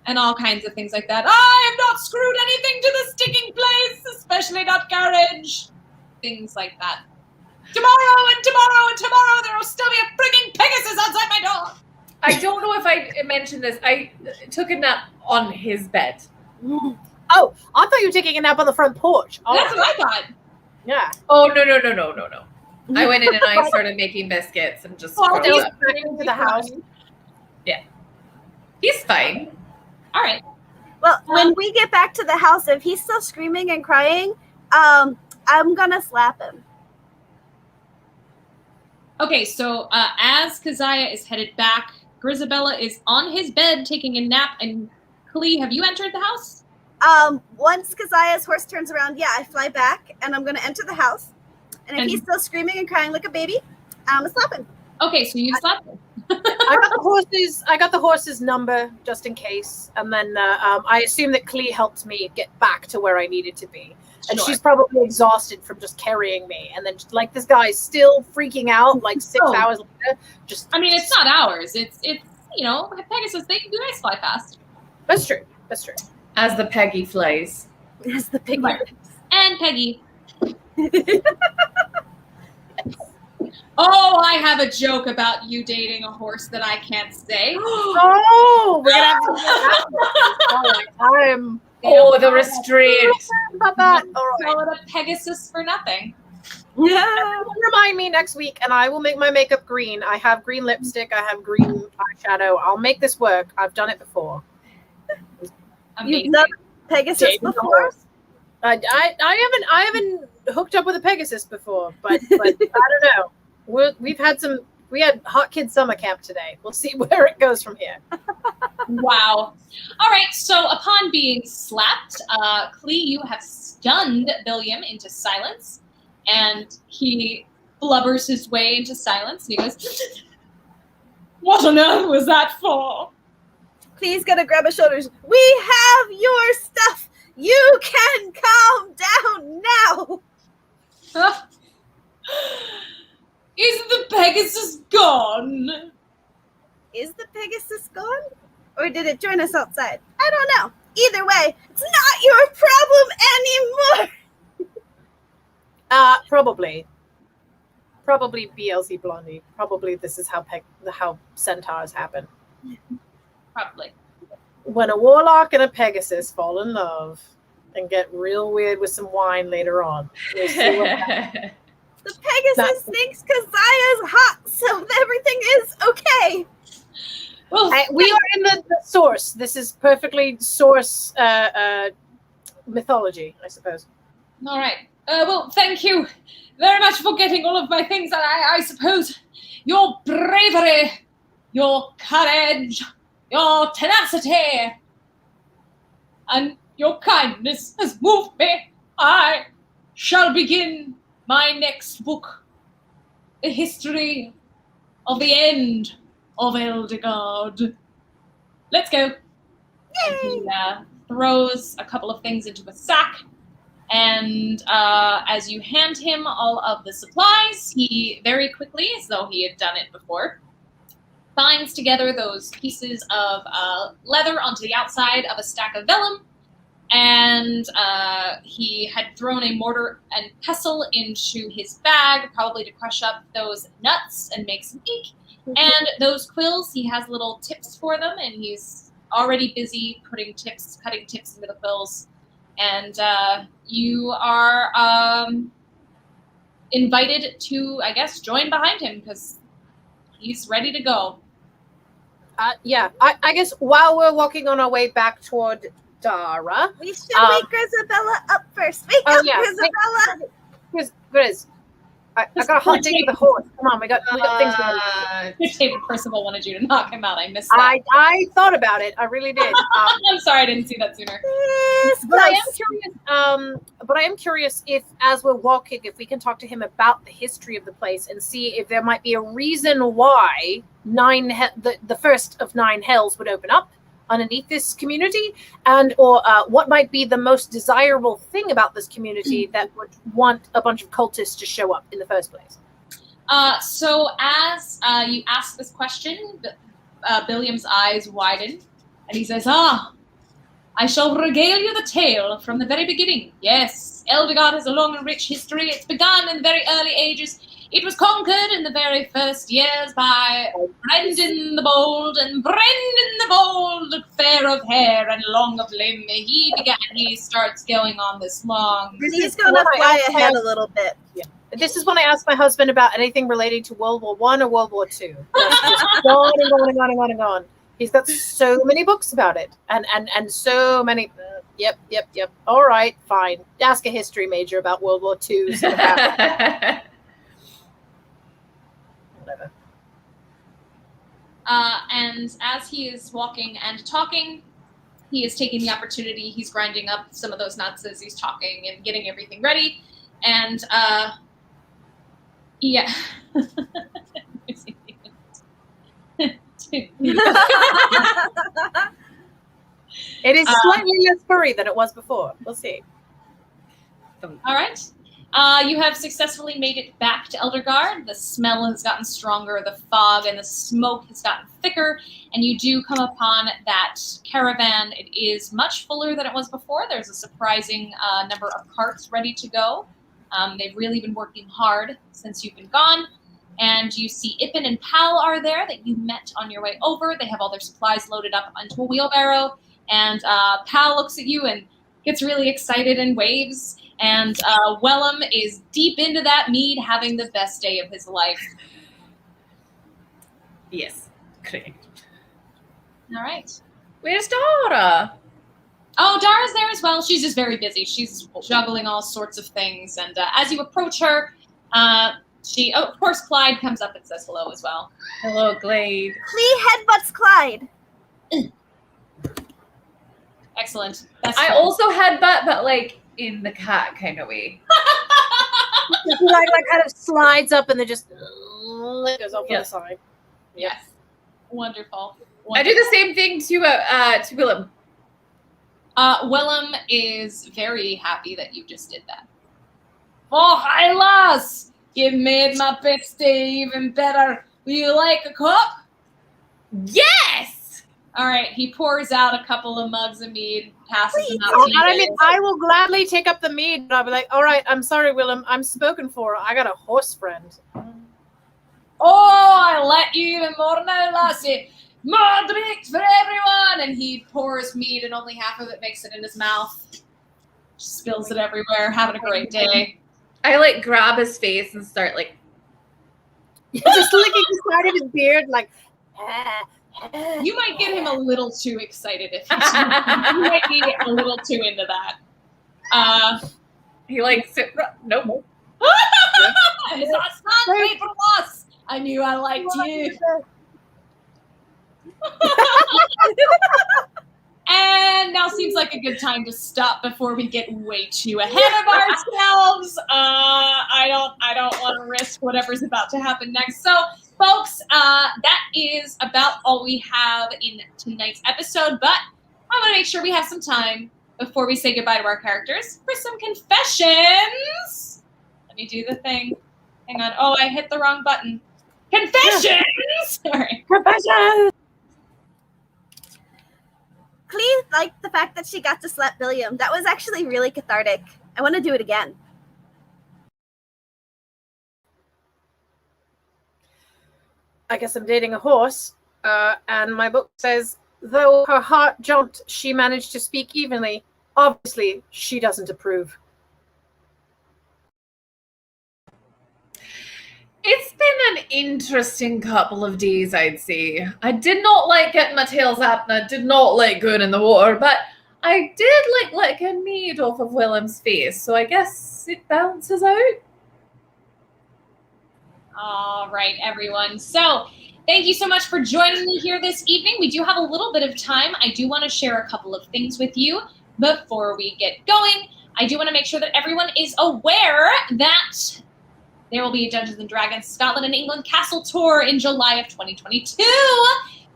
and all kinds of things like that. "I have not screwed anything to the sticking place, especially not courage." Things like that. Tomorrow and tomorrow and tomorrow there will still be a frigging Pegasus outside my door. I don't know if I mentioned this. I took a nap on his bed. Oh, I thought you were taking a nap on the front porch. Oh, That's what I thought. yeah. Oh, no. I went in and I started making biscuits and just Oh, curled he's up. back into the house. He's fine. All right. Well, when we get back to the house, if he's still screaming and crying, I'm gonna slap him. Okay, so as Keziah is headed back, Grisabella is on his bed taking a nap. And Klee, have you entered the house? Once Keziah's horse turns around, yeah, I fly back and I'm gonna enter the house. And if And- he's still screaming and crying like a baby, I'm gonna slap him. Okay, so you slapped him. I got the horse's number just in case, and then I assume that Klee helped me get back to where I needed to be. And Sure. she's probably exhausted from just carrying me. And then, like, this guy's still freaking out, like 6 Oh. hours later. Just I mean, it's not ours. It's Pegasus. They do fly fast. That's true. As the Peggy flies. It's the pig. Right. And Peggy. Oh, I have a joke about you dating a horse that I can't say. Oh, we're gonna have to all right, I'm Oh, the restraint. about that. All right. Call it a Pegasus for nothing. Yeah. Remind me next week, and I will make my makeup green. I have green lipstick. I have green eyeshadow. I'll make this work. I've done it before. Amazing. You've done Pegasus Dating a before? horse. I haven't hooked up with a Pegasus before, but I don't know. We had hot kid summer camp today. We'll see where it goes from here. Wow. All right. So upon being slapped, Klee, you have stunned Billiam into silence, and he blubbers his way into silence. And he goes, "What on earth was that for?" Please gonna grab his shoulders. We have your stuff. You can calm down now. Is the Pegasus gone? Is the Pegasus gone? Or did it join us outside? I don't know. Either way, it's not your problem anymore. Probably BLZ Blondie. Probably this is how centaurs happen. Probably. When a warlock and a Pegasus fall in love and get real weird with some wine later on. We'll see what happens. The Pegasus thinks Keziah's hot, so everything is okay. Well, We are in the source. This is perfectly source mythology, I suppose. all right. Well, thank you very much for getting all of my things. I suppose your bravery, your courage, your tenacity, and your kindness has moved me. I shall begin my next book, The History of the End of Eldegard. Let's go. And he throws a couple of things into a sack, and as you hand him all of the supplies, he very quickly, as though he had done it before, binds together those pieces of leather onto the outside of a stack of vellum, and he had thrown a mortar and pestle into his bag, probably to crush up those nuts and make some ink. And those quills, he has little tips for them, and he's already busy cutting tips into the quills. And you are invited to, I guess, join behind him, because he's ready to go. Yeah, I guess while we're walking on our way back toward Dara. We should wake Grisabella up first. Wake up, Grisabella! Grizz, I got a hot date with the horse. Come on, we got things going. David Percival wanted you to knock him out. I missed that. I thought about it. I really did. I'm sorry, I didn't see that sooner. But I am curious if, as we're walking, if we can talk to him about the history of the place and see if there might be a reason why the first of 9 hells would open up underneath this community, and or what might be the most desirable thing about this community that would want a bunch of cultists to show up in the first place. So as you ask this question, Billiam's eyes widen, and he says, I shall regale you the tale from the very beginning. Yes, Eldegard has a long and rich history. It's begun in the very early ages. It was conquered in the very first years by Brendan the Bold, and Brendan the Bold, fair of hair and long of limb, he starts going on this long... He's going to fly ahead a little bit. Yeah. This is when I asked my husband about anything relating to World War I or World War II. Just on and on and on and on and on. He's got so many books about it, and so many... Yep. All right, fine. Ask a history major about World War II. So whatever. And as he is walking and talking, he is taking the opportunity. He's grinding up some of those nuts as he's talking and getting everything ready. And yeah. It is slightly less furry than it was before. We'll see. All right. You have successfully made it back to Eldegard. The smell has gotten stronger, the fog and the smoke has gotten thicker, and you do come upon that caravan. It is much fuller than it was before. There's a surprising number of carts ready to go. They've really been working hard since you've been gone. And you see Ippen and Pal are there that you met on your way over. They have all their supplies loaded up onto a wheelbarrow. And Pal looks at you and gets really excited and waves. And Wellum is deep into that mead, having the best day of his life. Yes, great. All right. Where's Dara? Oh, Dara's there as well. She's just very busy. She's juggling all sorts of things. And as you approach her, of course, Clyde comes up and says hello as well. Hello, Glade. Clee headbutts Clyde. Excellent. That's I fun. also headbutt, but like in the cat kind of way. He like kind of slides up and then just goes off to the side. Yes. Wonderful. I do the same thing to Willem. Willem is very happy that you just did that. Oh, hi, lass! You made my best day even better. Will you like a cup? Yes! All right, he pours out a couple of mugs of mead, passes them out Oh, to you. I mean, I will gladly take up the mead, but I'll be like, all right, I'm sorry, Willem, I'm spoken for. I got a horse friend. Oh, I let you even more now, lassie. More drinks for everyone! And he pours mead, and only half of it makes it in his mouth. Just spills it everywhere, having a great day. I like grab his face and start like Just licking the side of his beard, like, You might get him a little too excited if you might be a little too into that. He likes it. Nope. It's not paper loss. I knew I liked you. And now seems like a good time to stop before we get way too ahead of ourselves. I don't want to risk whatever's about to happen next. So, folks, that is about all we have in tonight's episode. But I want to make sure we have some time before we say goodbye to our characters for some confessions. Let me do the thing. Hang on. Oh, I hit the wrong button. Confessions! Sorry. Confession! Clea liked the fact that she got to slap William. That was actually really cathartic. I want to do it again. I guess I'm dating a horse, and my book says, though her heart jumped, she managed to speak evenly. Obviously, she doesn't approve. It's been an interesting couple of days, I'd say. I did not like getting my tail zapped, and I did not like going in the water, but I did like licking meat off of Willem's face, so I guess it balances out. All right, everyone. So thank you so much for joining me here this evening. We do have a little bit of time. I do want to share a couple of things with you before we get going. I do want to make sure that everyone is aware that there will be a Dungeons & Dragons Scotland and England Castle Tour in July of 2022.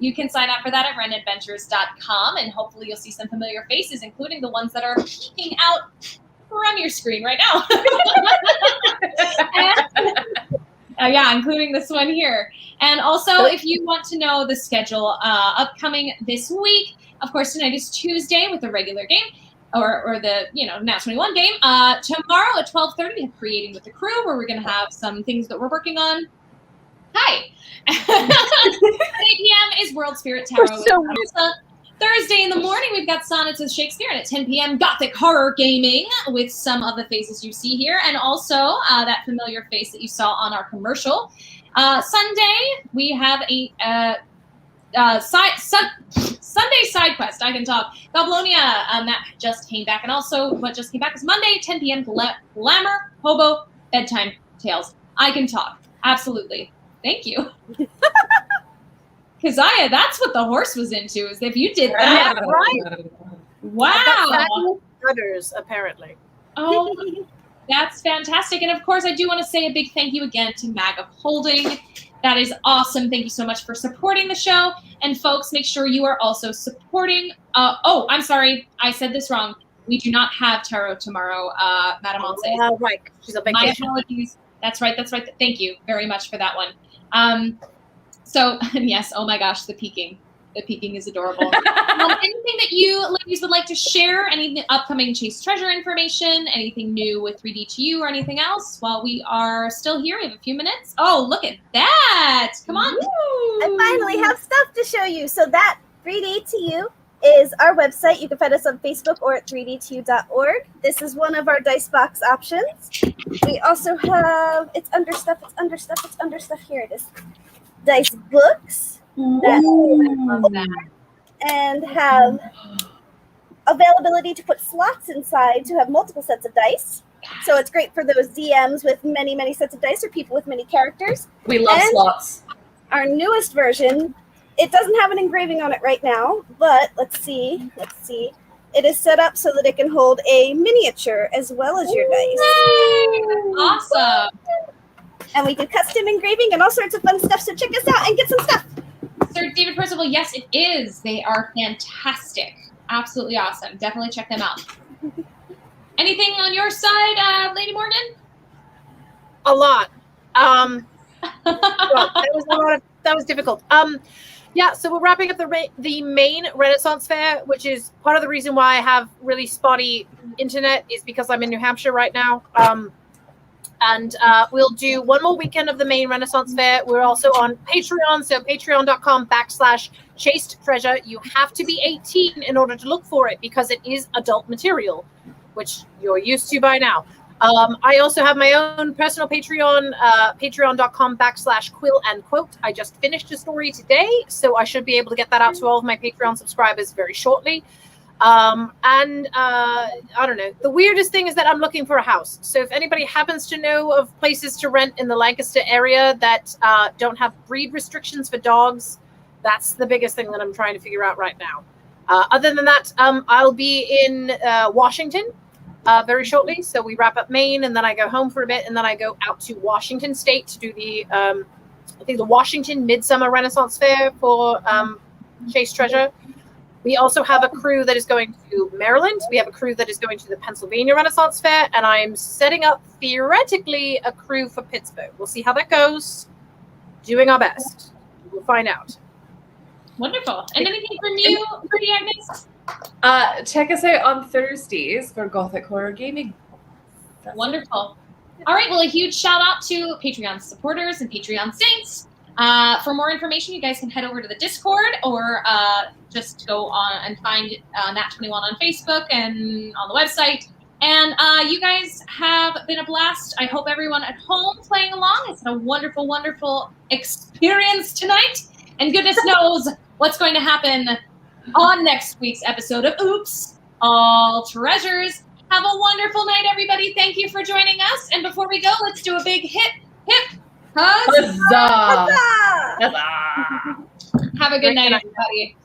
You can sign up for that at renadventures.com, and hopefully you'll see some familiar faces, including the ones that are peeking out from your screen right now. Yeah, including this one here. And also, if you want to know the schedule upcoming this week, of course, tonight is Tuesday with the regular game, or the Nat 21 game. Tomorrow at 12:30, we have Creating with the Crew, where we're going to have some things that we're working on. Hi. At 8 p.m. is World Spirit Tarot with Marissa. Thursday in the morning, we've got Sonnets with Shakespeare, and at 10 p.m., Gothic Horror Gaming with some of the faces you see here, and also that familiar face that you saw on our commercial. Sunday, we have a Sunday side quest. I can talk. Goblonia, that just came back, and also what just came back is Monday, 10 p.m. Glamour, Hobo, Bedtime Tales. I can talk. Absolutely. Thank you. Keziah, that's what the horse was into, is if you did that. Yeah, right. Wow. Brothers, apparently. Oh, that's fantastic. And of course, I do want to say a big thank you again to Mag of Holding. That is awesome. Thank you so much for supporting the show. And folks, make sure you are also supporting. Oh, I'm sorry. I said this wrong. We do not have tarot tomorrow, Madame Onse. Right. She's a big My apologies. That's right. Thank you very much for that one. So, yes, oh my gosh, the peeking. The peeking is adorable. Anything that you ladies would like to share? Any upcoming Chase Treasure information? Anything new with 3D2U or anything else? While we are still here, we have a few minutes. Oh, look at that. Come on. I finally have stuff to show you. So that 3D2U is our website. You can find us on Facebook or at 3d2u.org. This is one of our dice box options. We also have, it's under stuff. Here it is. Dice books and have availability to put slots inside to have multiple sets of dice. So it's great for those DMs with many, many sets of dice or people with many characters. We love slots. Our newest version, it doesn't have an engraving on it right now, but let's see. It is set up so that it can hold a miniature as well as your dice. Awesome. And we do custom engraving and all sorts of fun stuff. So check us out and get some stuff. Sir David Percival, yes, it is. They are fantastic. Absolutely awesome. Definitely check them out. Anything on your side, Lady Morgan? A lot. Well, that was difficult. Yeah, so we're wrapping up the main Renaissance Fair, which is part of the reason why I have really spotty internet is because I'm in New Hampshire right now. And we'll do one more weekend of the main Renaissance Fair. We're also on Patreon, so patreon.com/Chased Treasure. You have to be 18 in order to look for it because it is adult material, which you're used to by now. I also have my own personal Patreon, patreon.com/quill&quote. I just finished a story today, so I should be able to get that out to all of my Patreon subscribers very shortly. I don't know. The weirdest thing is that I'm looking for a house. So if anybody happens to know of places to rent in the Lancaster area that don't have breed restrictions for dogs, that's the biggest thing that I'm trying to figure out right now. Other than that, I'll be in Washington very shortly. So we wrap up Maine, and then I go home for a bit, and then I go out to Washington State to do the I think the Washington Midsummer Renaissance Fair for Chase Treasure. We also have a crew that is going to Maryland. We have a crew that is going to the Pennsylvania Renaissance Fair, and I'm setting up, theoretically, a crew for Pittsburgh. We'll see how that goes. Doing our best. We'll find out. Wonderful. And anything from you, Pretty Agnes? Check us out on Thursdays for Gothic Horror Gaming. Wonderful. All right. Well, a huge shout out to Patreon supporters and Patreon saints. For more information, you guys can head over to the Discord or just go on and find Nat21 on Facebook and on the website. And you guys have been a blast. I hope everyone at home playing along has had a wonderful, wonderful experience tonight. And goodness knows what's going to happen on next week's episode of Oops, All Treasures. Have a wonderful night, everybody. Thank you for joining us. And before we go, let's do a big hip, huzzah. Huzzah! Huzzah! Huzzah! Have a good night, everybody.